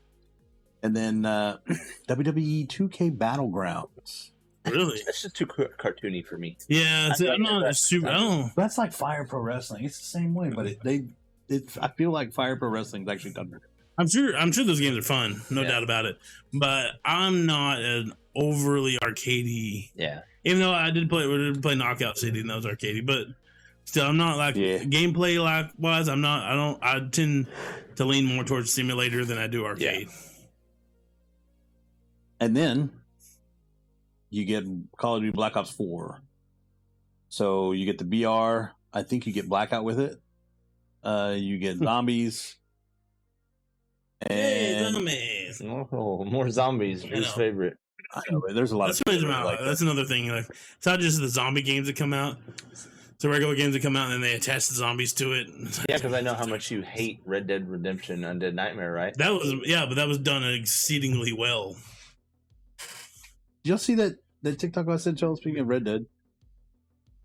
And then WWE 2K Battlegrounds. Really? That's just too cartoony for me. Yeah, I'm not a super. I don't. That's like Fire Pro Wrestling. It's the same way, but I feel like Fire Pro Wrestling is actually done better. I'm sure those games are fun, no doubt about it. But I'm not an overly arcadey. Yeah. Even though we did play Knockout City and that was arcadey, but still, I'm not like gameplay wise. I tend to lean more towards simulator than I do arcade. Yeah. And then you get Call of Duty Black Ops 4. So you get the BR. I think you get Blackout with it. You get zombies. And Zombies. Oh, more zombies. His favorite. I know, there's a lot That's of what it's people that about. like That's that. another thing. Like, it's not just the zombie games that come out. It's the regular games that come out and then they attach the zombies to it. Yeah, because I know how much you hate Red Dead Redemption Undead Nightmare, right? But that was done exceedingly well. Did y'all see that TikTok I sent y'all speaking of Red Dead?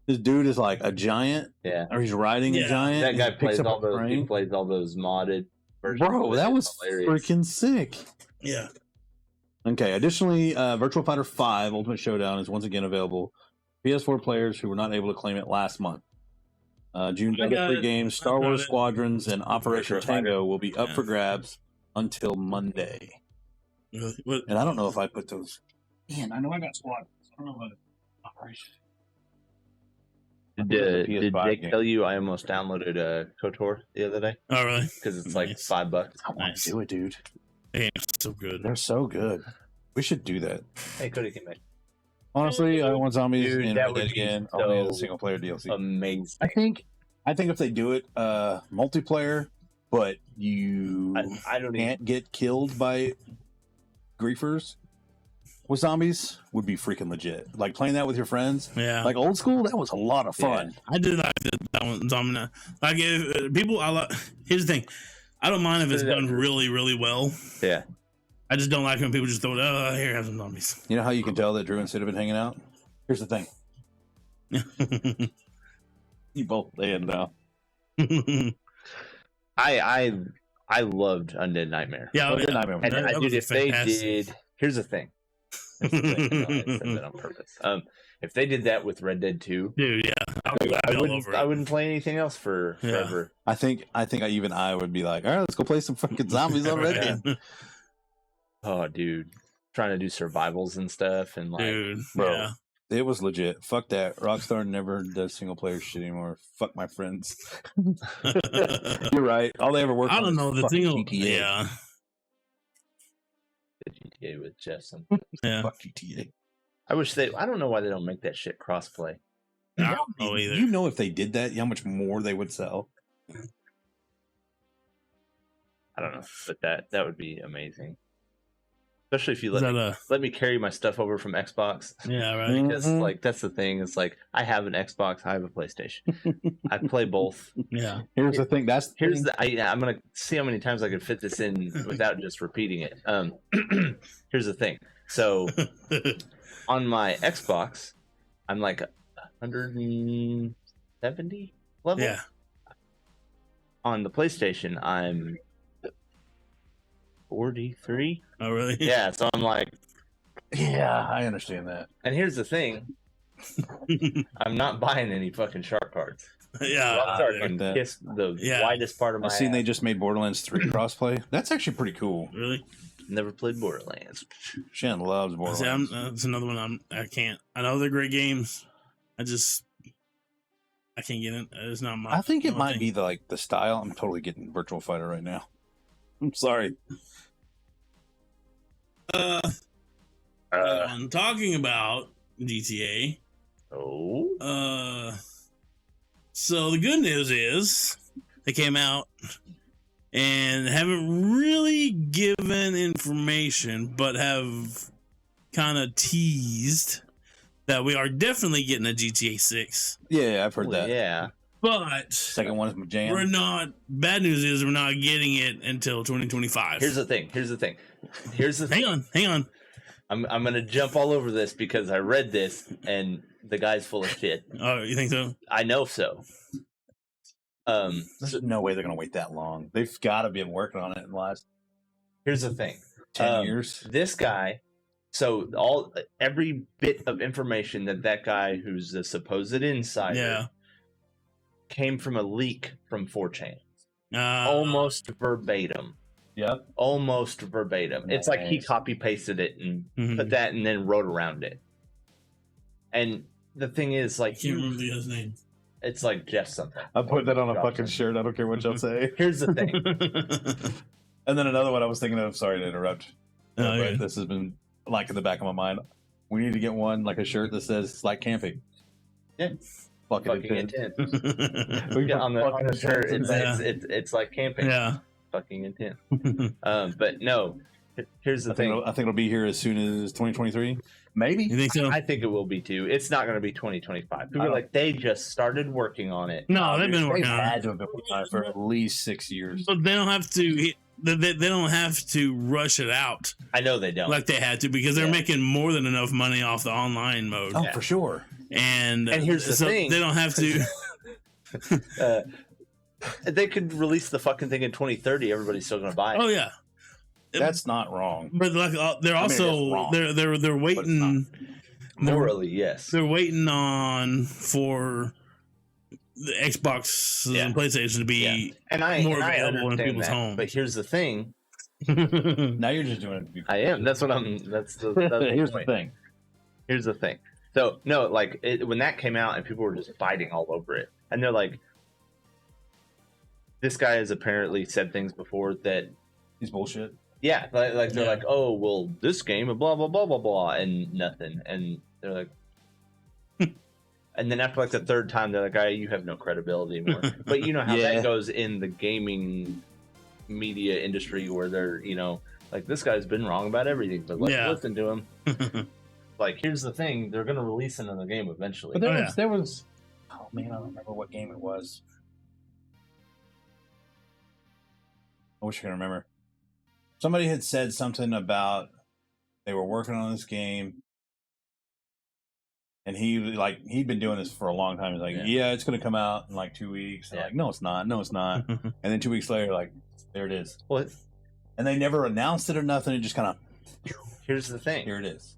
This dude is like a giant, Yeah. or he's riding a giant. That guy and he picks plays up all a those. He crane. plays all those modded versions. Bro, that was hilarious. freaking sick. Yeah. Okay, additionally, Virtual Fighter 5 Ultimate Showdown is once again available. PS4 players who were not able to claim it last month. June I got 3 it. games, Star I got Wars it. Squadrons, and Operation Virtua Fighter. Tango will be up for grabs until Monday. What? And I don't know if I put those. Man, I know I got Squadrons. I don't know about Operation. Did PS5 Jake game. tell you I almost downloaded KOTOR the other day? Oh, really? Because it's like Nice. $5. I want Nice. to do it, dude. Damn, so good. They're so good. We should do that. Hey, Cody came back. Honestly, I want zombies Dude, and that Red would Dead be again. so Only a single player DLC. Amazing. I think if they do it multiplayer, but you I don't even. can't get killed by griefers with zombies, would be freaking legit. Like playing that with your friends, Yeah. like old school, that was a lot of fun. I did like that one. Zombie. Like, if people, here's the thing. I don't mind if it's done really, really well. Yeah. I just don't like when people just throw it, oh, here, have some zombies. You know how you can tell that Drew and Sid have been hanging out? Here's the thing. You both dead now. I loved Undead Nightmare. Yeah, Undead Nightmare. And That dude, was if they fantastic. did, here's the thing. Here's the thing. No, I said that on purpose. If they did that with Red Dead 2, Dude, yeah. I wouldn't play anything else for Yeah. forever. I think I would be like, all right, let's go play some fucking zombies on Red Dead. Oh, dude, trying to do survivals and stuff, and like, Dude, Bro. yeah. It was legit. Fuck that. Rockstar never does single player shit anymore. Fuck my friends. You're right. All they ever work I on don't is know. The fucking thing, GTA. yeah. the GTA with Jessen. Yeah. Fuck GTA. I wish they. I don't know why they don't make that shit crossplay. I don't know either. You know if they did that, how much more they would sell. I don't know, but that would be amazing. Especially if you Is let that let me carry my stuff over from Xbox. yeah, right. Because like that's the thing. It's like I have an Xbox, I have a PlayStation. I play both. Yeah. Here's the thing. I'm gonna see how many times I can fit this in without just repeating it. Here's the thing. So on my Xbox, I'm like 170 level. Yeah. On the PlayStation, I'm 43. Oh, really? Yeah, so I'm like, Yeah, I understand that. and here's the thing. I'm not buying any fucking shark cards. Yeah. Rockstar like can that. kiss the Yeah. widest part of my I've seen ass. they just made Borderlands 3 crossplay. That's actually pretty cool. Really? Never played Borderlands. Shannon loves See, Borderlands. that's another one I can't. I know they're great games. I I can't get it. It's not my. I think it my might thing. be the style. I'm totally getting Virtual Fighter right now. I'm sorry. I'm talking about GTA. Oh. So the good news is they came out and haven't really given information, but have kind of teased that we are definitely getting a GTA 6. Yeah, I've heard that. Yeah. But Second one is my jam. we're not. Bad news is we're not getting it until 2025. Here's the thing. Hang on. I'm gonna jump all over this because I read this and the guy's full of shit. Oh, you think so? I know so. There's no way they're going to wait that long. They've got to be working on it in the last Here's the thing. 10 years. This guy, every bit of information that guy who's the supposed insider came from a leak from 4chan. Almost verbatim. Yep. Almost verbatim. It's like he copy pasted it and put that and then wrote around it. And the thing is, like, I can't remember the guy's name. It's like Jeff something. I put that on a fucking shirt. I don't care what y'all say. Here's the thing. And then another one I was thinking of. Sorry to interrupt. Oh, but yeah. this has been like in the back of my mind. We need to get one like a shirt that says it's like camping. Yeah. Fucking Intense. We Yeah, on the fucking shirt, intense. it's like camping. Yeah. Fucking intense. But no, here's the thing. I think it'll be here as soon as 2023. Maybe. You think so? I think it will be too. It's not going to be 2025. People are like, they just started working on it. No, they've been working They've on had it. to have been working on it for at least 6 years. But they don't have to. They don't have to rush it out I know they don't. like they had to because they're Yeah. making more than enough money off the online mode. Oh, Yeah. for sure. And here's the thing. they don't have to. They could release the fucking thing in 2030. Everybody's still going to buy it. Oh yeah, That's not wrong. but like they're I mean, it is also wrong, they're waiting. Morally, yes. They're waiting on for the Xbox and PlayStation to be And I more and I available in understand people's that. homes. But here's the thing. Now you're just doing it to be. I am. That's what I'm. That's the Here's the point. thing. Here's the thing. So no, like when that came out and people were just fighting all over it, and they're like, this guy has apparently said things before that, He's bullshit. yeah, like they're Yeah. like, oh well, this game, blah blah blah blah blah, and nothing, and they're like, and then after like the third time, they're like, you have no credibility anymore. But you know how Yeah. that goes in the gaming media industry, where they're like, this guy's been wrong about everything, but let's Yeah. listen to him. Like, here's the thing: they're gonna release another game eventually. But Oh, there was. Oh man, I don't remember what game it was. I wish I could remember. Somebody had said something about they were working on this game, and he'd been doing this for a long time. He's like, yeah, it's going to come out in like 2 weeks. They're like, no, it's not. No, it's not. And then 2 weeks later, like, there it is. What? And they never announced it or nothing. It just kind of, Here's the thing. here it is.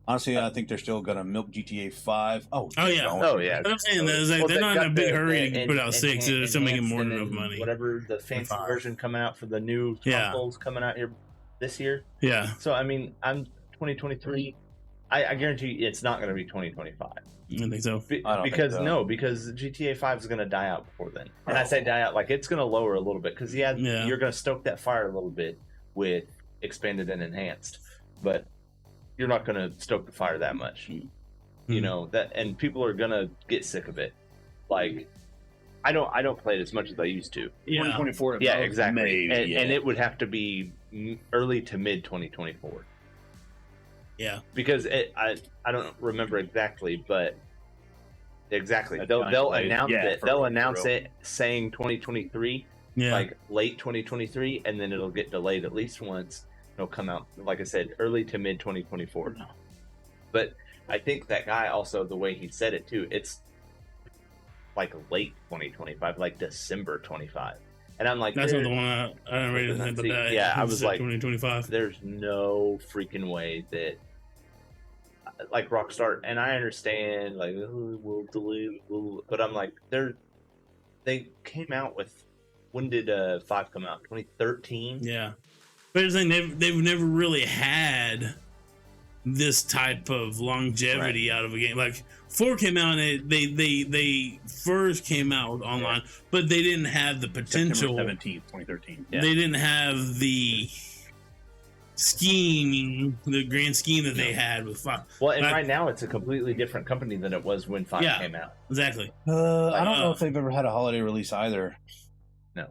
Honestly, I think they're still going to milk GTA 5. Oh Oh, yeah. don't. Oh yeah. What I'm saying is like, Well, they're they not in a got big the- hurry the to put out 6. They're still making more than enhanced enough and money. Whatever the fancy 5. version coming out for the new Yeah. consoles coming out here this year. Yeah. So I mean, I'm 2023. I guarantee you it's not going to be 2025. I think so. I don't Because think so. because GTA 5 is going to die out before then. And I say die out like it's going to lower a little bit because Yeah. you're going to stoke that fire a little bit with expanded and enhanced, but you're not going to stoke the fire that much. You know that, and people are going to get sick of it. Like I don't play it as much as I used to. Yeah. 2024. Yeah, exactly. Maybe, And it would have to be early to mid 2024 Yeah. because I don't remember exactly, but exactly That's they'll kind of late. announce Yeah, it. for They'll real, announce for real. it saying 2023, Yeah. like late 2023, and then it'll get delayed at least once. It'll come out, like I said, early to mid 2024. But I think that guy also, the way he said it too, it's like late 2025, like December 25. And I'm like, That's there- not the one I read it. But that, Yeah, I was like, 2025. there's no freaking way that, like, Rockstar, and I understand, like, oh, we'll delay, but I'm like, they came out with, when did 5 come out? 2013? Yeah. But the thing, they've never really had this type of longevity out of a game. Like 4 came out and they first came out with online, but they didn't have the potential. September 17th, 2013. They didn't have the scheme, the grand scheme that they had with 5. Well, and right now it's a completely different company than it was when 5 came out. Exactly. I don't know if they've ever had a holiday release either. No.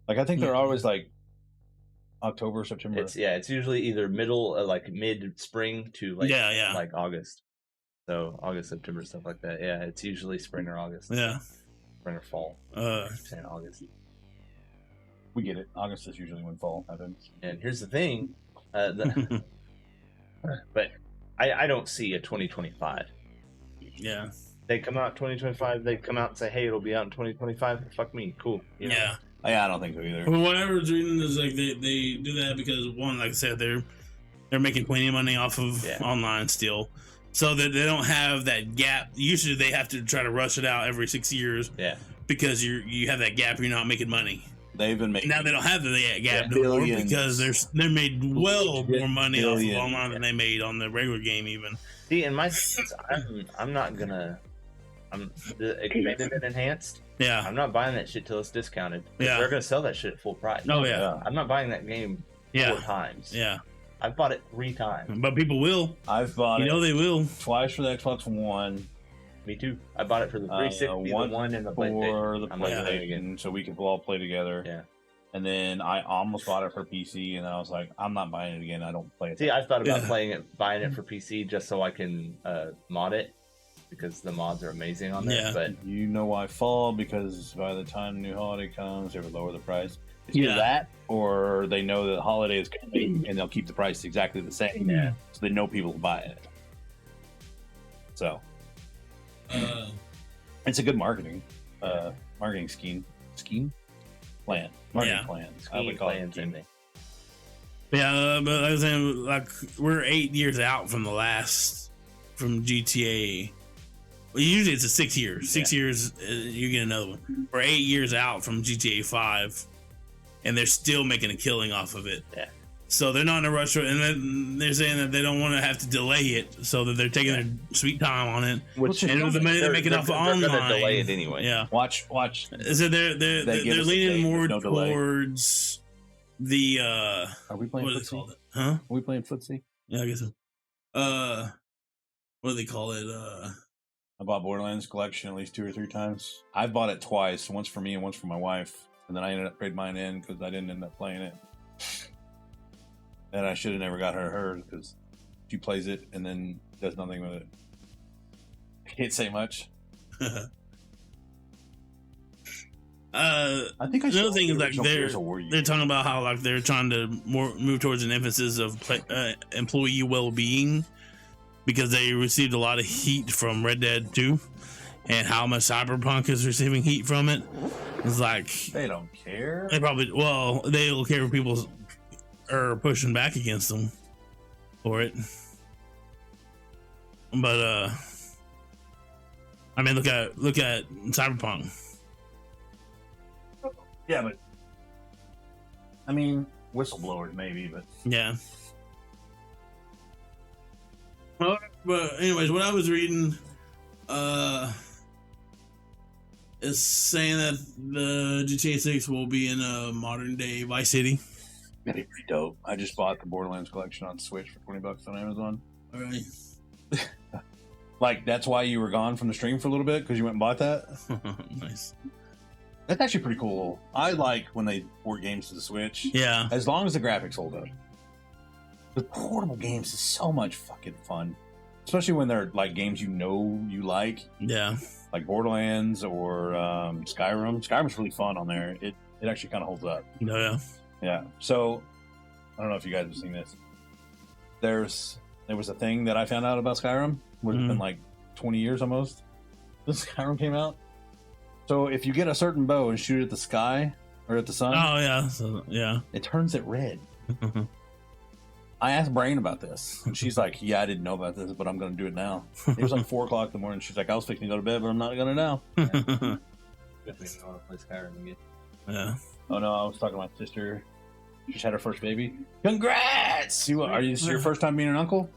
Like I think they're always like October, September. It's usually either mid spring to like August. So August, September, stuff like that. Yeah, it's usually spring or August. Yeah. Spring or fall. Saying August. We get it. August is usually when fall happens. And here's the thing, but I don't see a 2025. Yeah. They come out 2025. They come out and say, "Hey, it'll be out in 2025." Fuck me, cool. You know? Yeah. Yeah, I don't think so either. Well, what I was reading is like they do that because one, like I said, they're making plenty of money off of online still, so that they don't have that gap. Usually, they have to try to rush it out every 6 years. Yeah. Because you have that gap, you're not making money. They've been making now they don't have the gap no more because they're made well more money off of online than they made on the regular game even. See, in my sense, I'm not gonna. I'm the expanded and enhanced. Yeah, I'm not buying that shit till it's discounted. Yeah, they're gonna sell that shit at full price. Oh yeah, I'm not buying that game 4 times. Yeah, I've bought it 3 times. But people will. I've bought it. You know they will. Twice for the Xbox One. Me too. I bought it for the 360, the one, and the PlayStation. For the PlayStation, so we could all play together. Yeah. And then I almost bought it for PC, and then I was like, I'm not buying it again. I don't play it. See, I thought about buying it for PC just so I can mod it, because the mods are amazing on there. Yeah. But you know why fall? Because by the time new holiday comes, they would lower the price. It's either that, or they know that the holiday is coming, and they'll keep the price exactly the same. Yeah. So they know people will buy it. So it's a good marketing scheme. Plan. Marketing plan. I would call it scheme. Yeah, but like I was saying, like we're 8 years out from from GTA. Well, usually it's a 6 years. 6 years, you get another one. We're 8 years out from GTA 5, and they're still making a killing off of it. Yeah. So they're not in a rush, and they're saying that they don't want to have to delay it, so that they're taking their sweet time on it. Which and with the money they're making off of online, they're gonna delay it anyway. Yeah. Watch. So they're leaning more towards the. Are we playing footsie? Huh? Are we playing footsie? Yeah, I guess so. What do they call it? I bought Borderlands Collection at least 2 or 3 times. I've bought it twice, once for me and once for my wife, and then I ended up trading mine in because I didn't end up playing it. And I should have never got hers because she plays it and then does nothing with it. I can't say much. I think the other thing is like they're talking about how like they're trying to move towards an emphasis of employee well-being, because they received a lot of heat from Red Dead 2 and how much Cyberpunk is receiving heat from it. It's like they don't care. They don't care if people are pushing back against them for it. But I mean, look at Cyberpunk. Yeah, but I mean, whistleblowers maybe, but yeah. Well, but anyways, what I was reading is saying that the GTA 6 will be in a modern day Vice City. That'd be pretty dope. I just bought the Borderlands collection on Switch for $20 on Amazon. All right. Like, that's why you were gone from the stream for a little bit, because you went and bought that? Nice. That's actually pretty cool. I like when they port games to the Switch. Yeah. As long as the graphics hold up. The portable games is so much fucking fun. Especially when they're like games you know you like. Yeah. Like Borderlands or Skyrim. Skyrim's really fun on there. It actually kind of holds up. Oh, yeah. Yeah. So, I don't know if you guys have seen this. There was a thing that I found out about Skyrim. It's been like 20 years almost since Skyrim came out. So if you get a certain bow and shoot at the sky or at the sun, oh yeah, so yeah, it turns it red. I asked Brain about this, and she's like, "Yeah, I didn't know about this, but I'm going to do it now." It was like 4:00 in the morning. She's like, "I was fixing to go to bed, but I'm not going to now." Definitely want to play Skyrim again. Yeah. Oh no, I was talking to my sister. She just had her first baby. Congrats! Are you your first time being an uncle?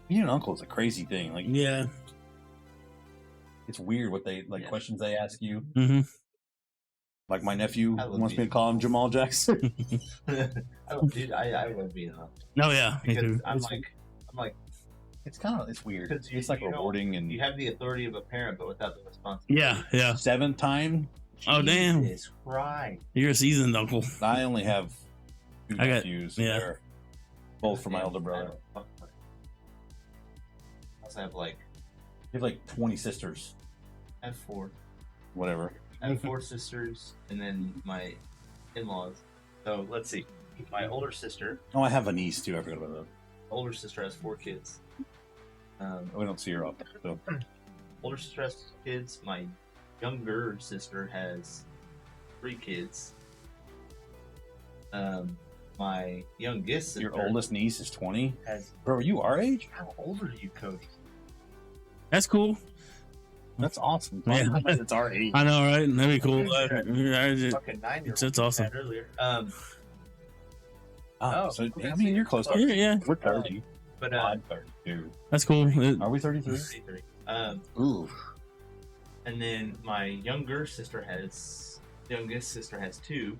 Being an uncle is a crazy thing. Like, Yeah. it's weird what they like questions they ask you. Mm-hmm. Like my nephew I love wants me to call him Jamal Jackson. Dude, I love being an uncle. Oh yeah. Me Because too. I'm like, it's weird. because It's like you know, rewarding and you have the authority of a parent, but without the responsibility. Yeah. Yeah. 7th time. Oh damn. Jesus Christ. You're a seasoned uncle. I only have 2 I got- nephews. yeah. They're both from my older brother. I also have You have like 20 sisters. I have 4. Whatever. I have 4 sisters, and then my in-laws. So let's see. My older sister Oh, I have a niece too. I forgot about that. has 4 kids. We don't see her often. So. Older sister has 2 kids. My younger sister has 3 kids. My youngest sister Your oldest niece is 20. has. Bro, are you our age? How old are you, Cody? That's cool. That's awesome. Yeah. It's our age. I know, right? That'd be cool. Fucking 9-year-old. That's awesome. Had earlier. Oh, so okay, I mean, you're close. Yeah, yeah. We're 30. But I'm 32. That's cool. Are we 33? 33. Ooh. And then my youngest sister has 2.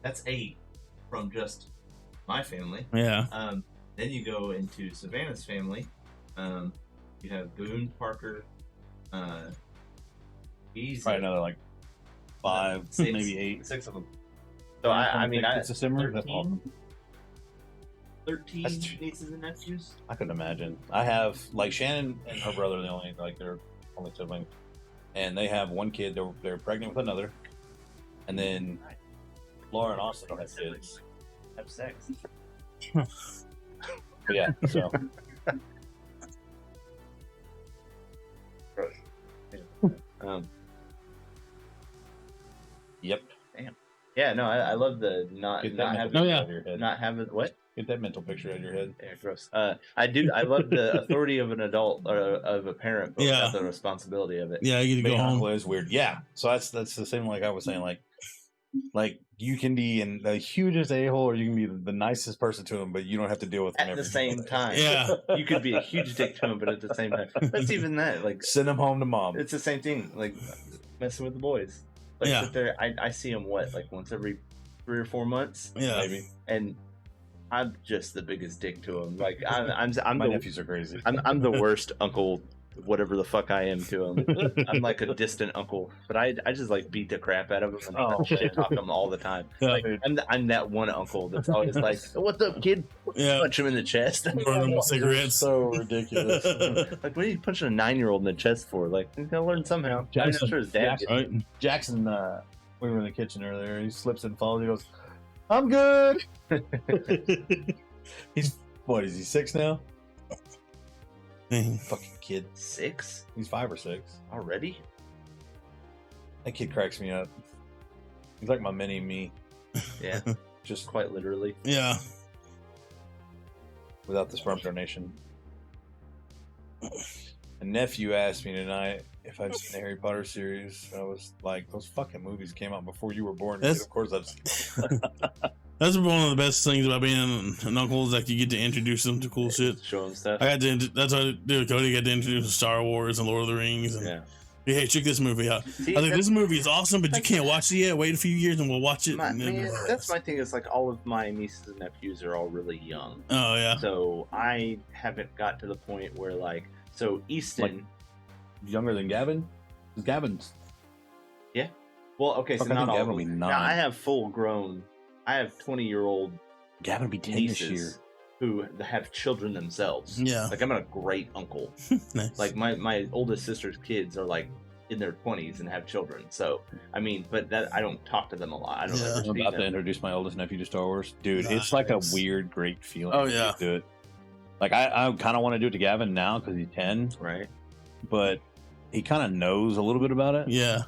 That's 8 from just my family. Yeah. Then you go into Savannah's family. You have Boone, Parker, he's Probably another like 5, 6, maybe 8. 6 of them. So I mean, it's a similar. That's 13. awesome. 13 That's true. nieces and nephews. I could imagine. I have like Shannon and her brother. They're only siblings, and they have 1 kid. They're pregnant with another, and then Laura and Austin don't have kids. Have sex. But yeah, so yep. Yeah, no, I love the not Get that mental having picture yeah. out of your head. not having what. Get that mental picture out of your head. Yeah, gross. I do. I love the authority of an adult or of a parent, but Yeah. without the responsibility of it. Yeah, you get to Being go an uncle home. is weird. Yeah, so that's the same. Like I was saying, like you can be in the hugest a-hole, or you can be the nicest person to him, but you don't have to deal with him At the every same day. time, Yeah. you could be a huge dick to him, but at the same time, that's even that. Like Send him home to mom. it's the same thing. Like messing with the boys. Like Yeah. sit there, I see them like once every 3 or 4 months, Yeah. Maybe and I'm just the biggest dick to them. Like I'm my the nephews are crazy. I'm the worst uncle, whatever the fuck I am to him. I'm like a distant uncle, but I just like beat the crap out of him and Oh. shit talk him all the time. Yeah. Like I'm that one uncle that's always like, "What's up, kid?" Yeah. Punch him in the chest. Burn them with cigarettes. So ridiculous. Like, what are you punching a 9-year-old in the chest for? Like, he's gonna learn somehow. I'm not sure his dad. Jackson. Right. Jackson, we were in the kitchen earlier. He slips and falls. He goes, "I'm good." He's what? Is he 6 now? Fucking kid. 6 He's 5 or 6. already? That kid cracks me up. He's like my mini me, Yeah, just quite literally. Yeah. without the sperm donation. A nephew asked me tonight if I've seen the Harry Potter series. I was like, those fucking movies came out before you were born. That's- Of course I've seen them. That's one of the best things about being an uncle is like you get to introduce them to cool shit. Show him stuff. I got to. That's what I did with Cody. Got to introduce Star Wars and Lord of the Rings. And, Yeah. Hey, check this movie out. See, I think that's- this movie is awesome, but you can't watch it yet. Wait a few years and we'll watch it. my, and then- man, that's my thing. Is like all of my nieces and nephews are all really young, Oh yeah. so I haven't got to the point where so Easton. Younger than Gavin? 'Cause Gavin's Well, okay, so Fuck, I not think all. Gavin Of will be them. 9. Now I have full grown. I have 20-year-old Gavin will be 10 this year. nieces who have children themselves. Yeah. Like I'm a great uncle. Nice. Like my oldest sister's kids are like in their 20s and have children. So I mean, but that I don't talk to them a lot. I don't Yeah. ever I'm speak about to to them. introduce my oldest nephew to Star Wars. Dude, it's like a Nice. weird, great feeling. Oh, when you yeah. do it. Like, I kind of want to do it to Gavin now because he's 10, Right. but he kind of knows a little bit about it. yeah.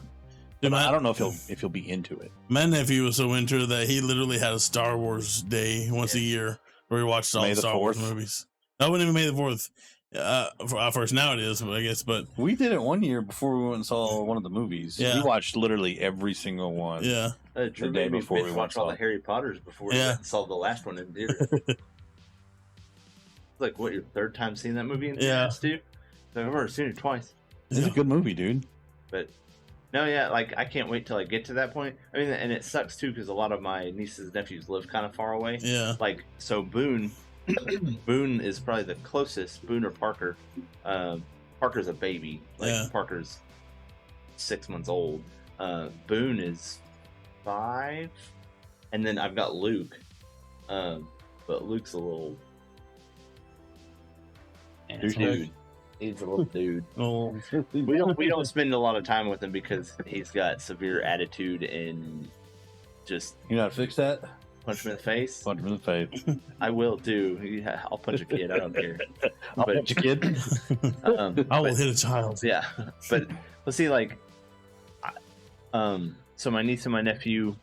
But Dude, I don't know if he'll be into it. My nephew was so into it that he literally had a Star Wars day once a year where he watched all May the the Star Wars 4th? movies. I wouldn't even May the 4th. First now it is, I guess, but We did it one year before we went and saw one of the movies. Yeah. We watched literally every single one. yeah. Drew day made me before we watch went all saw the it. Harry Potters before Yeah. we went and saw the last one in theater. like what your third time seeing that movie in Yeah. theaters too. So I've already seen it twice. It's a good movie, dude. But no, yeah, like I can't wait till I get to that point. I mean, and it sucks too because a lot of my nieces and nephews live kind of far away. Yeah. Like so, Boone, Boone is probably the closest. Boone or Parker. Parker's a baby. Like Yeah. Parker's 6 months old. Boone is 5, and then I've got Luke. But Luke's a little dude. He's a little dude. Oh, We don't spend a lot of time with him because he's got severe attitude and just You know how to fix that? punch him in the face. Punch him in the face. I will too. Yeah, I'll punch a kid. I don't care. I'll But- punch a kid. I will but- hit a child. Yeah, but let's see. Like, so my niece and my nephew.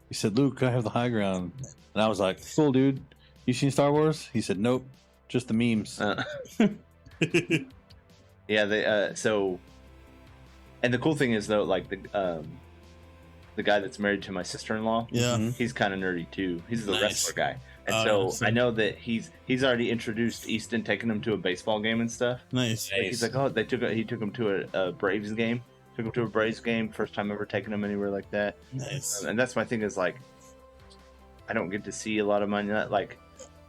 He said, Luke, I have the high ground. And I was like, cool, dude. You seen Star Wars? He said, nope. Just the memes. Yeah, they so, and the cool thing is though, like the guy that's married to my sister-in-law, Yeah. he's kind of nerdy too. He's the Nice. wrestler guy, and Oh, so yeah, I know that he's already introduced Easton, taking him to a baseball game and stuff. Nice. Like, he's like, oh, he took him to a Braves game. Took him to a Braves game, first time ever taking him anywhere like that. Nice. And that's my thing is like, I don't get to see a lot of my like.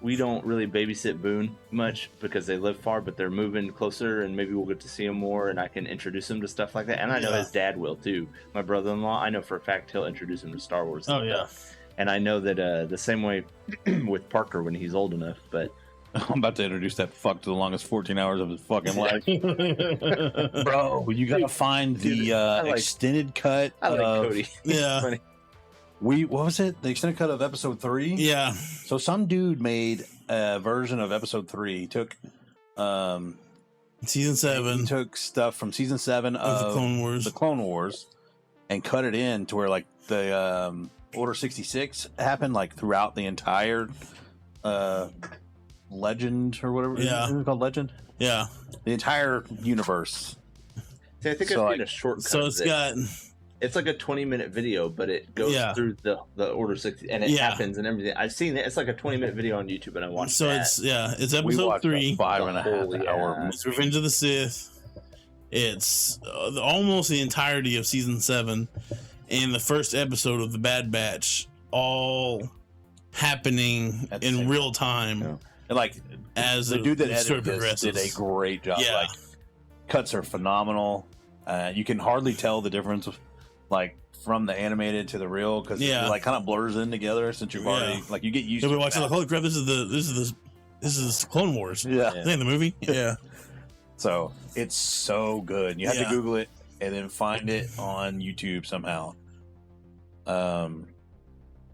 We don't really babysit Boone much because they live far, but they're moving closer, and maybe we'll get to see him more, and I can introduce him to stuff like that. And I know Yeah. his dad will too. My brother-in-law, I know for a fact he'll introduce him to Star Wars. And Oh, yeah. stuff. And I know that the same way with Parker when he's old enough. But I'm about to introduce that fuck to the longest 14 hours of his fucking life. Bro, you gotta find the I like- extended cut I like of... Cody. Yeah. Funny. What was it? The extended cut of episode 3? Yeah. So some dude made a version of episode 3. He took Season 7 he took stuff from season 7 of the Clone Wars. the Clone Wars and cut it in to where like the Order 66 happened like throughout the entire legend or whatever. Yeah. Is it called Legend? Yeah. The entire universe. See, I think So, I've seen like- a shortcut. So of it's this. got It's like a 20-minute video, but it goes Yeah. through the Order 60, and it Yeah. happens and everything. I've seen it. It's like a 20-minute video on YouTube, and I watched so that. it's We episode watched 3. a 5.5 Holy hour ass. movie. It's Revenge of the Sith. It's almost the entirety of season 7 and the first episode of the Bad Batch, all happening At the in same real time Yeah. And like as the dude that story edited this did a great job. Yeah. Like cuts are phenomenal. You can hardly tell the difference, like from the animated to the real, because Yeah. it like kind of blurs in together since you've already like you get used You'll to be watching like, that. holy crap, this is Clone Wars. Yeah. Is that in the movie? Yeah. So it's so good. You have Yeah. to Google it and then find it on YouTube somehow.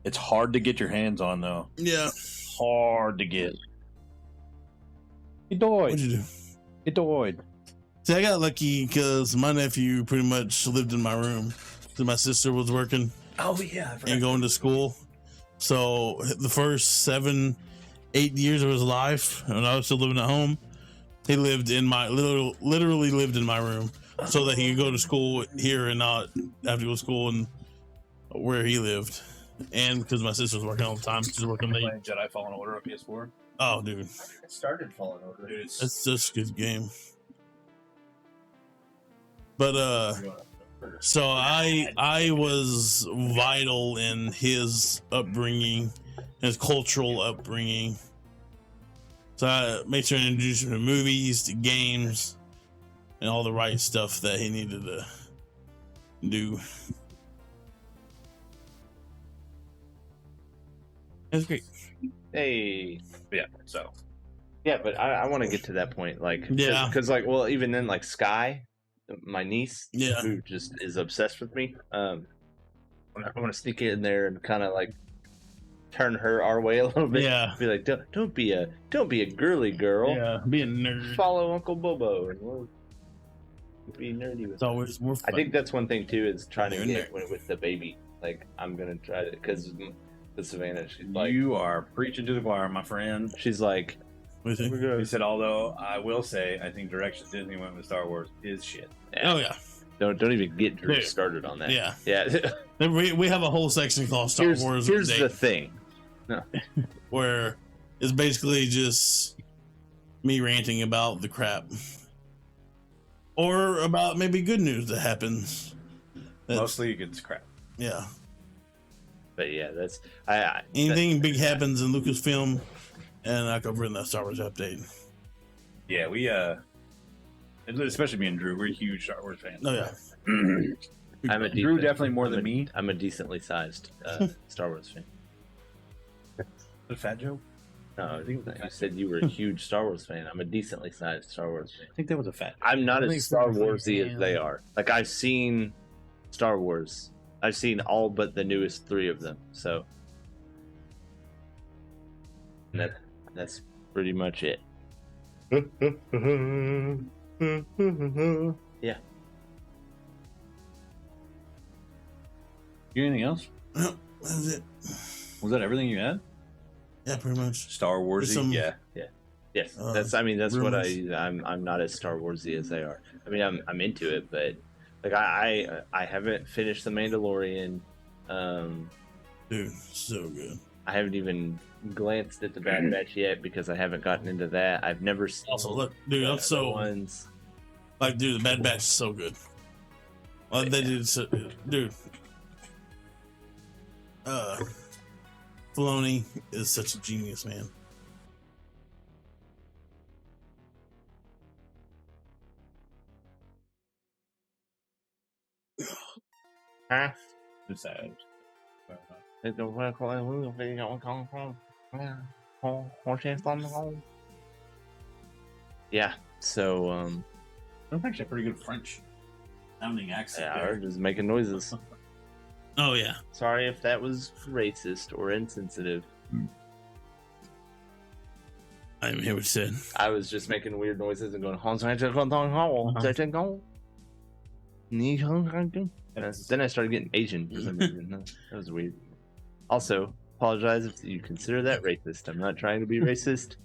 It's hard to get your hands on though. Yeah. Hard to get. He What'd died. you do? He died. See, I got lucky because my nephew pretty much lived in my room. So my sister was working Oh yeah. and going to school. So the first 7-8 years of his life, when I was still living at home, he lived in my literally lived in my room, so that he could go to school here and not have to go to school and where he lived. And because my sister was working all the time, she's working late. Playing Jedi Fallen Order on PS4. Oh, dude, It started Fallen Order. Dude, it's that's just a good game. But so I was vital in his upbringing, his cultural upbringing. So I made sure to introduce him to movies, to games, and all the right stuff that he needed to do. It was great. Hey, yeah. So yeah, but I want to get to that point, like, Yeah. because like, well, even then, like Sky, my niece, Yeah. who just is obsessed with me. I want to sneak in there and kind of like turn her our way a little bit. Yeah. Be like, don't be a girly girl. Yeah, be a nerd. Follow Uncle Bobo and we'll be nerdy with. It's always more fun. I think that's one thing too is trying to You're a get with the baby. Like I'm gonna try to because the Savannah, she's like, you are preaching to the choir, my friend. she's like, What do you think? He said, although I will say, I think direction Disney went with Star Wars is shit. Oh yeah, don't even get Drew Dude. started on that. yeah. Yeah. We have a whole section called Star Wars. Here's Update, the thing. where is basically just me ranting about the crap. Or about maybe good news that happens. Mostly it's crap. Yeah. But yeah, that's anything big happens in Lucasfilm, and I cover in that Star Wars update. Yeah, we especially me and Drew, we're huge Star Wars fans. Oh yeah. I'm a Drew definitely more than me. I'm a decently sized Star Wars fan. A fat joke? No, I think you said you were a huge Star Wars fan. I'm a decently sized Star Wars fan. I think that was a fat. I'm not I as think Star so. Warsy as they are. Like I've seen Star Wars. I've seen all but the newest 3 of them. So that's pretty much it. Yeah. You anything else? No, that's it. Was that everything you had? Yeah, pretty much. Star Warsy? Some- Yeah. Yes, Uh, that's rumors. what I'm not as Star Warsy as they are. I mean, I'm into it, but like I haven't finished The Mandalorian. Dude, so good. I haven't even glanced at the Bad Batch yet because I haven't gotten into that. I've never seen Also, look, dude, I'm the so ones. like, dude, the Bad Batch is so good. Well, they did, so, dude. Filoni is such a genius, man. Huh? It's sad. Yeah. So That's actually a pretty good French sounding accent. yeah, there. I'm just making noises. Oh yeah. Sorry if that was racist or insensitive. I didn't hear what you said. I was just making weird noises and going. Then I started getting Asian for some reason. That was weird. Also, apologize if you consider that racist. I'm not trying to be racist.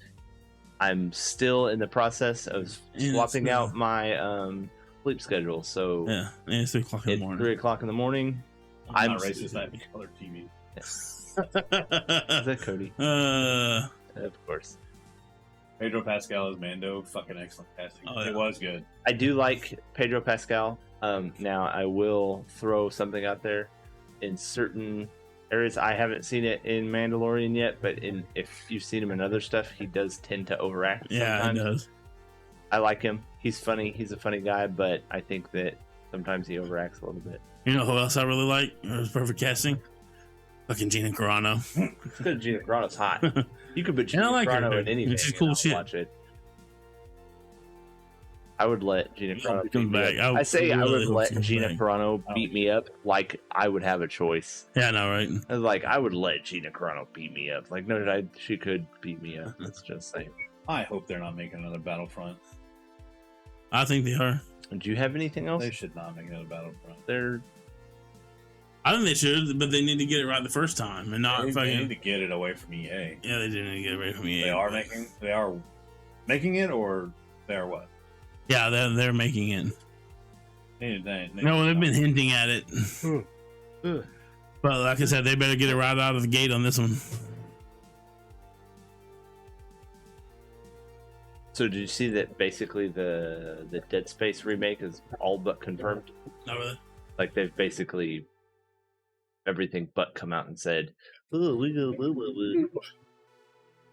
I'm still in the process of Yeah, swapping it's out my sleep schedule. So Yeah, and it's 3 o'clock in the it's morning. 3 o'clock in the morning. I'm I'm not racist. I have color TV. Is that Cody? Of course. Pedro Pascal as Mando, fucking excellent casting. Oh, yeah. It was good. I do like Pedro Pascal. Now I will throw something out there. In certain areas, I haven't seen it in Mandalorian yet, but if you've seen him in other stuff, he does tend to overact. Yeah, sometimes. it does. I like him. He's funny. He's a funny guy, but I think that sometimes he overacts a little bit. You know who else I really like? It was perfect casting. Fucking Gina Carano. It's good. Gina Carano's hot. You could put And I Gina like her, Carano in dude. anything. She's and cool I'll shit. Watch it. I would let Gina Carano She beat comes me back. up. I say I would really hope let she comes Gina back. Carano beat me up like I would have a choice. Yeah, I know, right? I was like, I would let Gina Carano beat me up. Like, no, she could beat me up. That's just saying. I hope they're not making another Battlefront. I think they are. Do you have anything else? They should not make another Battlefront. They're I think they should, but they need to get it right the first time and not They need fucking. to get it away from EA. Yeah, they do need to get it away from EA. They are making it, or they are what? Yeah, they're making it. They No, they've been hinting at it. But like I said, they better get it right out of the gate on this one. So did you see that basically the Dead Space remake is all but confirmed? Not really. Like they've basically everything but come out and said, "Oh, we go."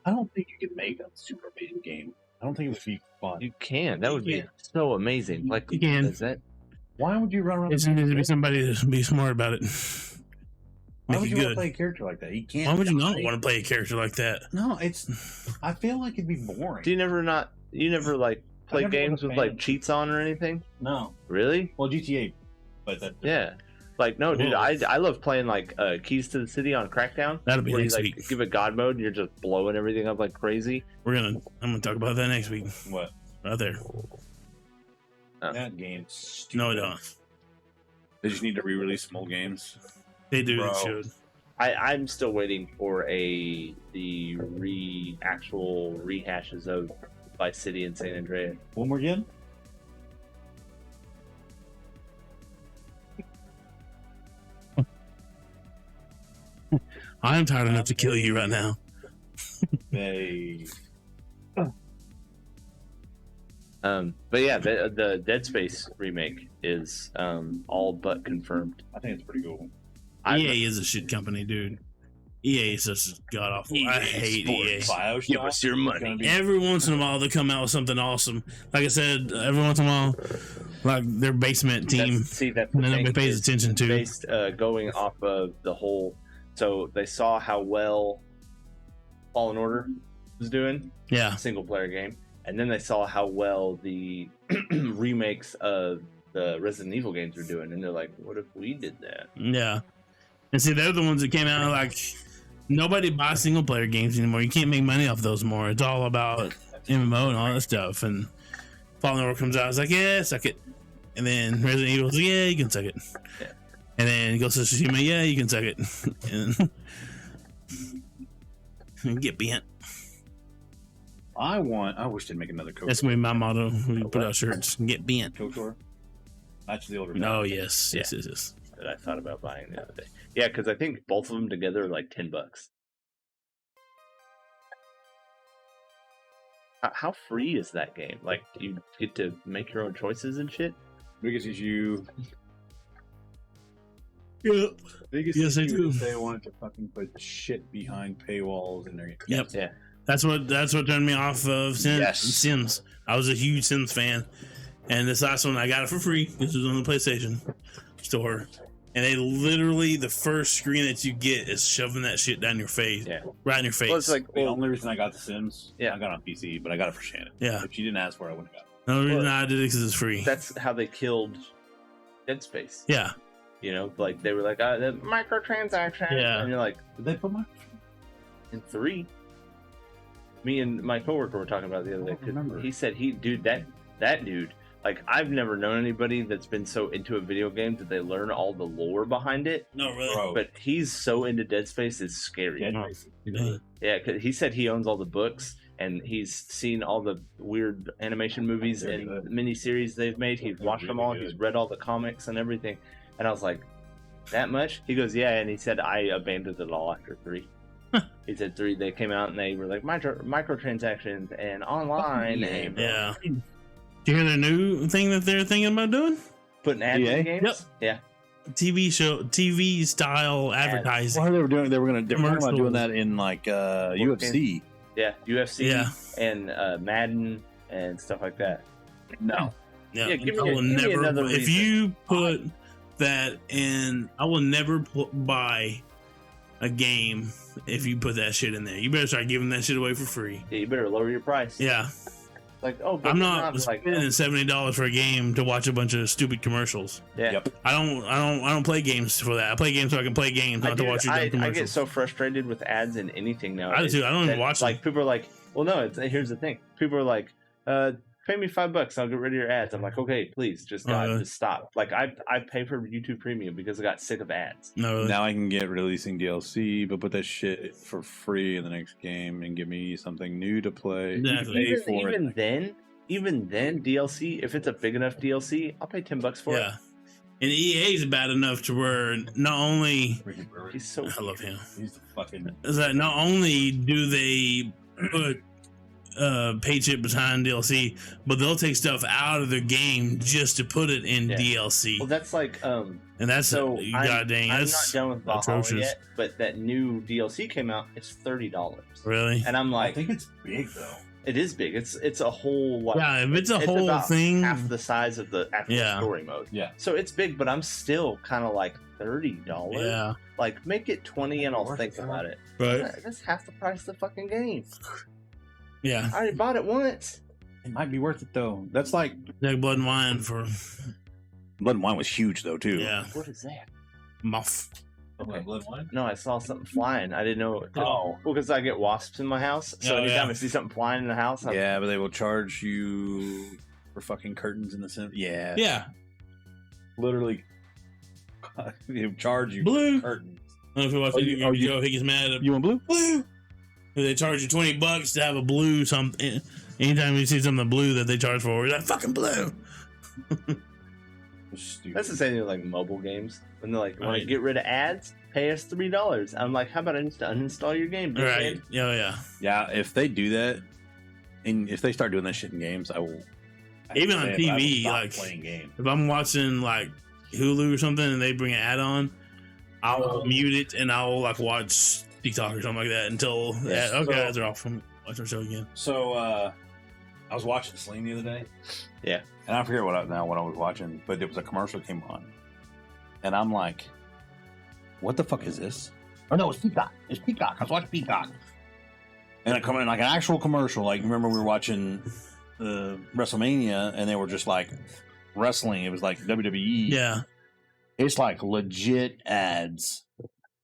I don't think you can make a super big game. I don't think it would be fun. You can. That would be so amazing. Like You can. Is that? Why would you run around? It just needs to be somebody to be smart about it. Why Make would it you want good. to play a character like that? You can't. Why would you not die. want to play a character like that? No, it's. I feel like it'd be boring. Do you never like play never games was a with fan. like cheats on or anything? No. Really? Well, GTA, but that. Yeah. Like no, dude. Whoa. I love playing like Keys to the City on Crackdown. That'll be Where you next like week. give it God mode and you're just blowing everything up like crazy. I'm gonna talk about that next week. What? Right there. That game's stupid. No, I don't. They just need to re-release some old games. They do. Bro. They should. I'm still waiting for the actual rehashes of Vice City and San Andreas. One more again? I am tired enough to kill you right now. Hey. But yeah, the Dead Space remake is all but confirmed. I think it's pretty cool. EA is a shit company, dude. EA is just god awful. I hate EA. BioShock Give us your is money. gonna be- Every once in a while, they come out with something awesome. Like I said, every once in a while, like their basement team, That's the that nobody thing, pays is attention to. based going off of the whole. So they saw how well Fallen Order was doing, Yeah, single player game, and then they saw how well the remakes of the Resident Evil games were doing, and they're like, "What if we did that?" yeah. And see, they're the ones that came out like nobody buys single player games anymore. You can't make money off those more. It's all about MMO and all that stuff. And Fallen Order comes out, it's like, yeah, suck it. And then Resident Evil's like, yeah, you can suck it. Yeah. And then it goes to Tsushima, yeah, you can suck it. and get bent. I wish they'd make another KOTOR. That's gonna be my motto when you put out shirts. Get bent. KOTOR. Match the older. Oh yes, yes, yes, yes. That I thought about buying the other day. Yeah, because I think both of them together are like $10. How free is that game? Like, do you get to make your own choices and shit? Biggest issue. Yeah. Biggest Yes, they issue do. is they wanted to fucking put shit behind paywalls in their game. Yep. Yeah. That's what turned me off of Yes. Sims. I was a huge Sims fan, and this last one I got it for free. This was on the PlayStation Store, and they literally the first screen that you get is shoving that shit down your face, Yeah. right in your face. Well, it's like, The only reason I got The Sims, Yeah. I got it on PC, but I got it for Shannon. Yeah. If she didn't ask for it, I wouldn't have got it. the only reason well, I did it because it's free. that's how they killed Dead Space. Yeah, You know, like they were like, the microtransactions. Yeah. And you're like, Did they put my? in 3. Me and my coworker were talking about it the other day. I don't remember. He said that dude, like, I've never known anybody that's been so into a video game that they learn all the lore behind it. no, really. Bro. But he's so into Dead Space, it's scary. Dead No. Space. Yeah, 'cause he said he owns all the books and he's seen all the weird animation movies Very and good. miniseries they've made. He's They're watched them really all. good. He's read all the comics and everything. And I was like, that much? He goes, yeah. And he said, I abandoned it all after 3. He said 3, they came out and they were like microtransactions and online and Yeah. Did you hear the new thing that they're thinking about doing? putting ads EA? in games. Yep. Yeah. TV style advertising. Well, they were talking about Commercials. doing that in like UFC. Yeah. UFC Yeah. and Madden and stuff like that. No. Yeah, Yeah, give me I will give me never. another If reason. you put that in, I will never buy a game if you put that shit in there. You better start giving that shit away for free. Yeah, you better lower your price. Yeah, Like, oh, but I'm you're not like, spending $70 for a game to watch a bunch of stupid commercials. yeah. Yep. I don't play games for that. I play games so I can play games, not to watch your dumb I commercials. get so frustrated with ads in anything now. I do too. I don't even watch them. Like, people are like, well, no, here's the thing. People are like, pay me $5, I'll get rid of your ads. I'm like, okay, please, just just stop. Like, I pay for YouTube Premium because I got sick of ads. No, Now I can get releasing DLC, but put that shit for free in the next game and give me something new to play. Exactly. Pay for it. Even then, DLC, if it's a big enough DLC, I'll pay $10 for yeah. And EA is bad enough to where not only Ricky Burry. it. He's so I love him. He's the fucking. Is that not only do they put paid shit behind DLC, but they'll take stuff out of their game just to put it in Yeah. DLC, well. That's like and that's so. god dang, I'm not that's done with Valhalla atrocious. yet, but that new DLC came out. It's $30, really. and I'm I like, think it's big though. it is big. It's a whole like, Yeah, if it's a it's whole about thing, half the size of the actual Yeah. story mode. Yeah. So it's big, but I'm still kind of like $30. yeah, Like, make it 20 and I'll think about it. right, That's half the price of the fucking game. yeah. I already bought it once. It might be worth it though. That's like Like Blood and Wine for Blood and Wine was huge though too. yeah, What is that? muff. Okay. Blood and Wine. No, I saw something flying. I didn't know. Oh. Well, because I get wasps in my house. So Oh, anytime yeah. I see something flying in the house, I'm, Yeah, but they will charge you for fucking curtains in the sim. Yeah. Yeah, Literally. They charge you Blue. for curtains. I don't know if you watch Oh, the you- oh, Joe Higgins mad at You want blue? blue. They charge you $20 to have a blue something. Anytime you see something blue that they charge for, you're like fucking blue. Stupid. that's the same thing with like mobile games. When they're like, want to Right. get rid of ads? pay us $3. I'm like, how about I just uninstall your game? Bitch? Right. Yeah. Yeah, if they do that, and if they start doing that shit in games, I will. Even on TV, I will stop like playing games. if I'm watching like Hulu or something and they bring an ad on, I'll mute it and I'll like watch TikTok or something like that until ads are off from watch our show again. So I was watching Sling the other day. Yeah. And I forget what I was watching, but it was a commercial came on. And I'm like, what the fuck is this? Oh no, it's Peacock. It's Peacock. I was watching Peacock. And it come in like an actual commercial. Like remember we were watching WrestleMania and they were just like wrestling. It was like WWE. Yeah. It's like legit ads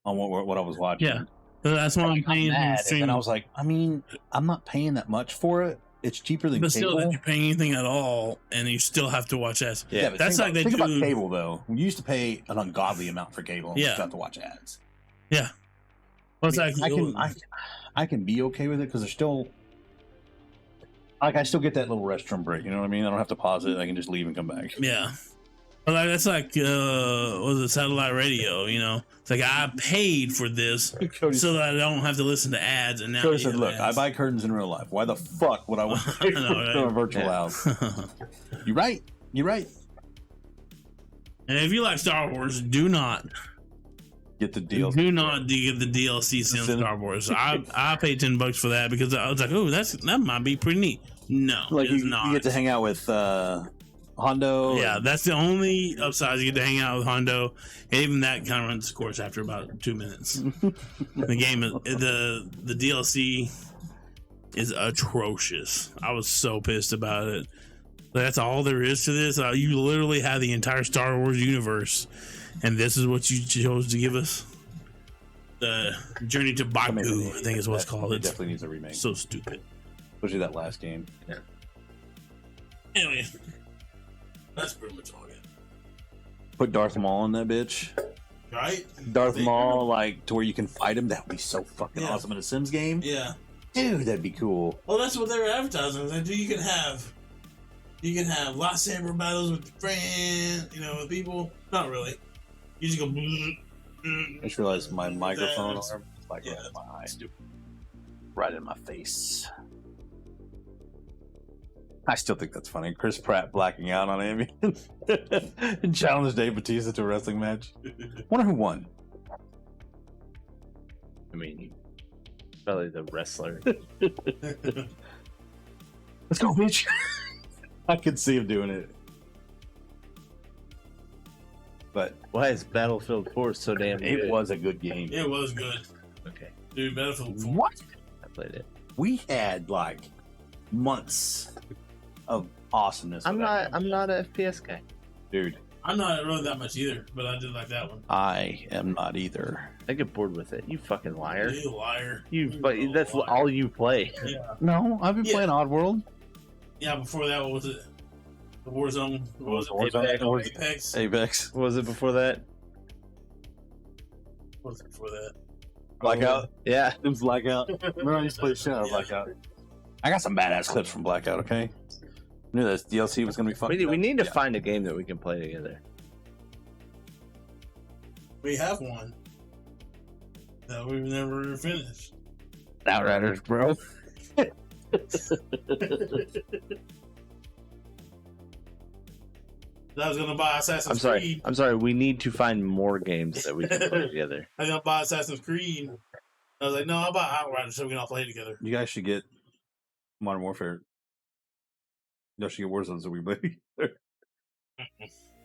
on what I was watching. Yeah. So that's why I'm paying. And I was like, I mean, I'm not paying that much for it. It's cheaper than but cable. still, if you're paying anything at all, and you still have to watch ads. Yeah, but that's like think they about do. cable though. We used to pay an ungodly amount for cable. And we Yeah. still have to watch ads. Yeah. Well, it's like I can be okay with it because there's still like I still get that little restroom break. You know what I mean? I don't have to pause it. I can just leave and come back. yeah. But like that's like what was it, satellite radio? You know, it's like I paid for this Cody, so that I don't have to listen to ads. And now Cody you said, have "Look, I ads." buy curtains in real life. Why the fuck would I want to pay I know, for right? a virtual house?" You're right. You're right. And if you like Star Wars, do not Get the deal. get the DLC in Star Wars. I paid $10 for that because I was like, oh, that might be pretty neat. No, Like it's you not. get to hang out with Hondo. Yeah, that's the only upside. You get to hang out with Hondo, and even that kind of runs its course after about 2 minutes. The game, the DLC is atrocious. I was so pissed about it. That's all there is to this. You literally have the entire Star Wars universe, and this is what you chose to give us. The Journey to Baku, I think is what it's called. It It's definitely needs a remake, so stupid. especially that last game. Yeah. Anyway, that's pretty much all I got. Put Darth Maul in that bitch. Right? Darth Maul, like to where you can fight him. That would be so fucking Yeah. awesome in a Sims game, Yeah. dude. That'd be cool. Well, that's what they were advertising. Like, you can have lightsaber battles with friends, with people. Not really. You just go. I just realized my microphone arm is like Yeah, right in my eye, right in my face. I still think that's funny. Chris Pratt blacking out on Amy and challenged Dave Bautista to a wrestling match. Wonder who won. I mean, probably the wrestler. Let's go, bitch. I could see him doing it. But Why is Battlefield 4 so damn good? it was a good game. It was good, Okay, dude. Battlefield 4. What? I played it. We had like months of awesomeness. I'm with that not game. a FPS guy. Dude. I'm not really that much either, but I did like that one. I am not either. I get bored with it. You fucking liar. You liar. But that's liar. all you play. Yeah. No, I've been Yeah. playing Oddworld. Yeah. Before that, what was it? The Warzone. What was it? Warzone. Apex. Apex. What was it before that? What was it before that? Blackout. Yeah. It was Blackout. Remember I used to play the shit out of Blackout. I got some badass clips from Blackout, okay? I knew this DLC was going to be fucking We need to Yeah. find a game that we can play together. We have one that we've never finished. Outriders, bro. I was gonna buy Assassin's Creed. I'm sorry. We need to find more games that we can play together. I was gonna buy Assassin's Creed. I was like, no, I'll buy Outriders so we can all play together. You guys should get Modern Warfare. You guys should get Warzone so we play.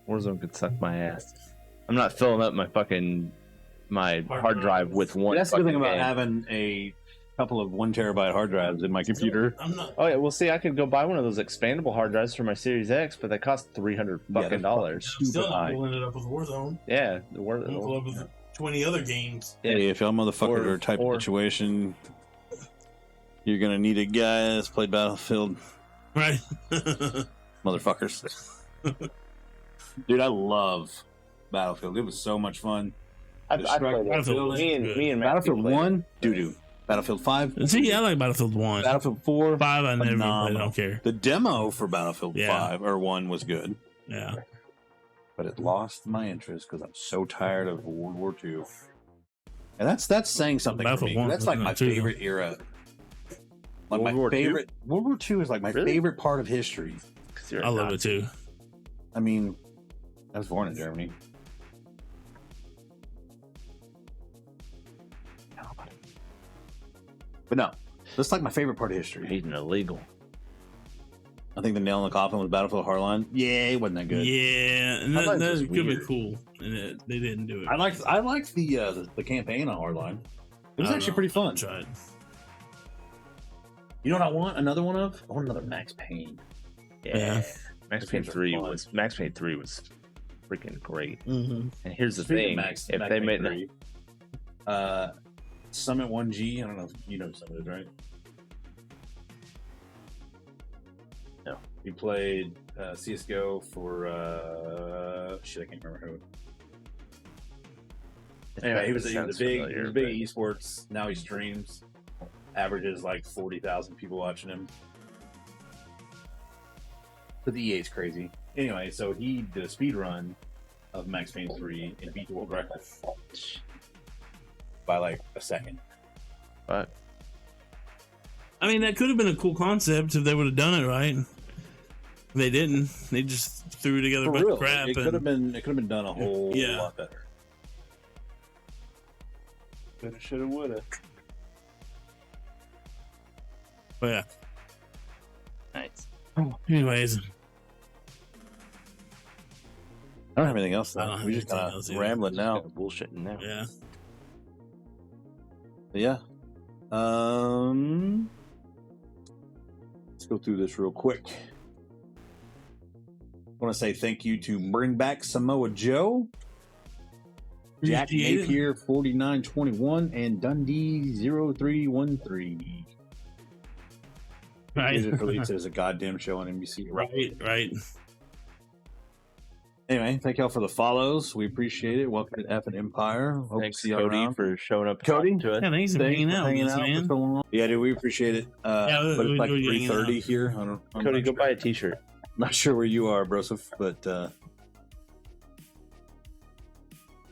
Warzone could suck my ass. I'm not filling up my hard drive with one. That's the good thing fucking about game. having a couple of 1 terabyte hard drives in my computer. I'm not. Oh yeah, well see, I could go buy one of those expandable hard drives for my Series X, but they cost $300 fucking dollars. I'm still Stupid not high. pulling it up with Warzone. Yeah, I'm gonna pull up with 20 other games. Hey, if y'all motherfuckers are type of situation, you're gonna need a guy that's played Battlefield, Right. motherfuckers. Dude, I love Battlefield. It was so much fun. I The strike- played it. Battlefield Me and Matthew Battlefield played it. 1, doo-doo. Battlefield 5, See, I like Battlefield 1. Battlefield 4, 5, I never played. I phenomenal. don't care. The demo for Battlefield Yeah. 5 or 1 was good, Yeah. but it lost my interest because I'm so tired of World War II. And that's saying something for me. That's like my favorite era. Like my favorite World War II is like my favorite part of history. I love it too. I mean, I was born in Germany. But no, that's like my favorite part of history. Eating illegal. I think the nail in the coffin was Battlefield Hardline. Yeah, it wasn't that good. Yeah, and that could be cool. And they didn't do it. I liked the campaign on Hardline. It was actually pretty fun. Tried. You know what I want? Another one of? I want another Max Payne. Yeah. Max Payne 3 was freaking great. Mm-hmm. And here's the thing: Max they Payne made 3, Summit 1G. I don't know if you know Summit, right? No. He played CS:GO for shit. I can't remember who. Anyway, he was a big esports. Now he streams. Averages like 40,000 people watching him. But the EA's crazy. Anyway, so he did a speed run of Max Payne 3 and beat the world record by like a second. But I mean, that could have been a cool concept if they would have done it right. They didn't. They just threw together a bunch of crap. It could have been done a whole lot better. Coulda, shoulda, woulda. But yeah. nice. Anyways, I don't have anything else. I don't have We just anything kind else of either. rambling now. Bullshitting now. yeah. But yeah. Let's go through this real quick. I want to say thank you to Bring Back Samoa Joe, Jack Appreciate it. Napier 4921, and Dundee 0313. Right. It released as a goddamn show on NBC. Right. Anyway, thank y'all for the follows. We appreciate it. Welcome to F and Empire. Hope Thanks, to see y'all Cody, around. for showing up. Cody? To us. Yeah, thanks for hanging out with us, man. for so long. Yeah, dude, we appreciate it. Yeah, but it's like we're hanging 3:30 out. here. I'm Cody, not go sure. buy a T-shirt. Not sure where you are, Broseph, but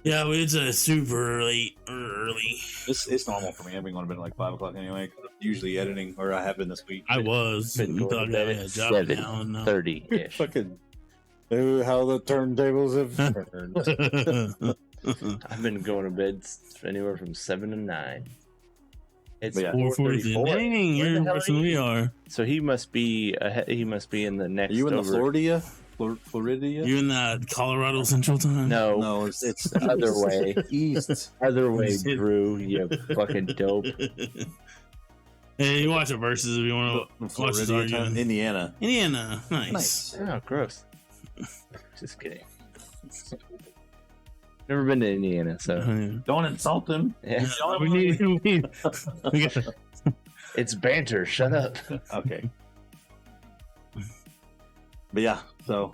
Yeah, but it's a super late early. it's normal for me. I've been going to bed at like 5 o'clock anyway. Usually editing, or I have been this week. I was. Been You going thought to I bed had a at job now. and, 7:30-ish. Fucking how the turntables have turned. I've been going to bed anywhere from 7 to 9. It's But yeah. 4:34. Dang, Where you're the in hell person are we you? are. So he must be in the next. Are you in the over- Florida? Florida? You're in the Colorado Central Time? No, No, it's the other way. east. Other way, It's- Drew. You fucking dope. Hey, you watch the verses if you want to watch this Florida, argument. Indiana. Indiana. Nice. Oh, gross. Just kidding. Never been to Indiana, so Don't insult them. yeah. we need we got It's banter. Shut up. Okay. But yeah, so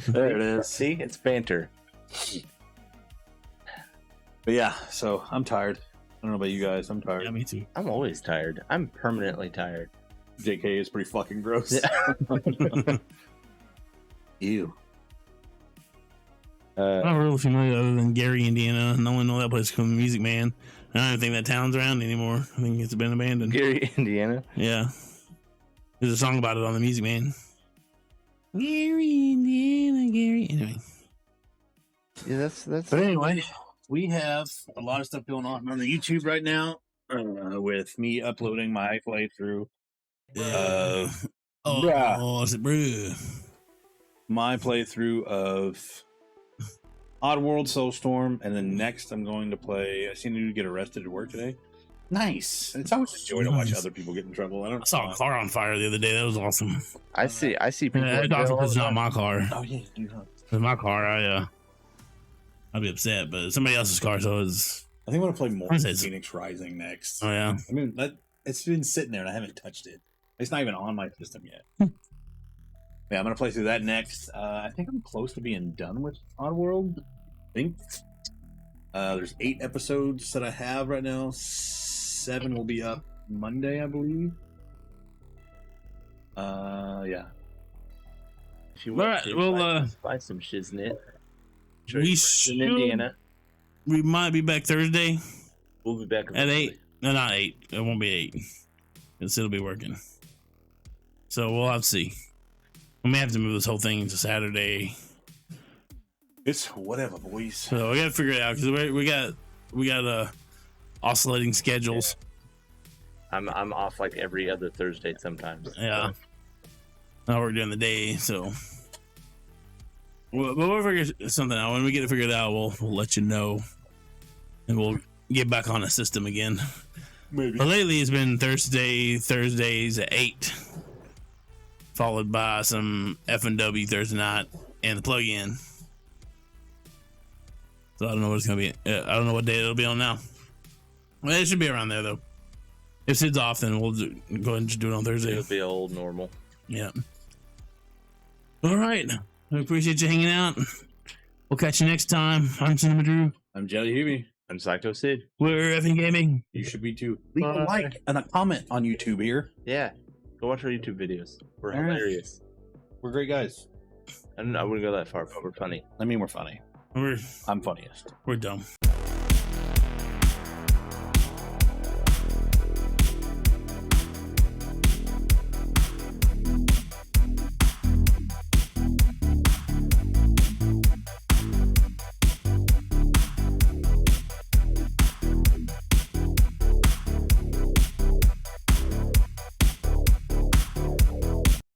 there it is. See, it's banter. But yeah, so I'm tired. I don't know about you guys. I'm tired. Yeah, me too. I'm always tired. I'm permanently tired. JK is pretty fucking gross. Ew. I'm not really familiar other than Gary, Indiana. I only know that place called Music Man. I don't even think that town's around anymore. I think it's been abandoned. Gary, Indiana. Yeah. There's a song about it on the Music Man. Gary, Indiana, Gary. Anyway. Yeah, that's. But anyway, we have a lot of stuff going on the YouTube right now with me uploading my playthrough. My playthrough of Oddworld Soulstorm, and then next I'm going to play. I seen you get arrested at work today. Nice. It's always a joy to watch Nice. other people get in trouble. I I saw a car on fire the other day. That was awesome. I see people. Yeah, it's awesome because it's not my car. Oh yeah, dude. If it's my car, I'd be upset, but it's somebody else's car, so it's. I think I'm gonna play more I said it's- Phoenix Rising next. Oh yeah. I mean, it's been sitting there and I haven't touched it. It's not even on my system yet. Yeah, I'm gonna play through that next. I think I'm close to being done with Oddworld. I think there's 8 episodes that I have right now. 7 will be up Monday, I believe. Yeah. If you All right, well, buy some shiznit. We in should, Indiana. we might be back Thursday We'll be back at eventually. 8. No, not 8. It won't be 8. Because it'll be working. So we'll have to see. We may have to move this whole thing to Saturday. It's whatever, boys. So we got to figure it out because we got oscillating schedules. I'm off like every other Thursday sometimes. Yeah. Now we're doing the day, so we'll figure something out. When we get it figured out, we'll let you know, and we'll get back on the system again. Maybe. But lately, it's been Thursdays at 8, followed by some FNW Thursday Night and the plug-in. So I don't know what it's gonna be. I don't know what day it'll be on now. Well, it should be around there though. If Sid's off, then we'll go ahead and just do it on Thursday. It'll be old normal. Yeah. All right. I appreciate you hanging out. We'll catch you next time. I'm Cinemadrue. I'm Jellyhewby. I'm PsychoSid. We're effing gaming. You should be too. Leave a like and a comment on YouTube here. Yeah. Go watch our YouTube videos. We're All right. hilarious. We're great guys. I wouldn't go that far, but we're funny. I mean, we're funny. I'm funniest. We're dumb.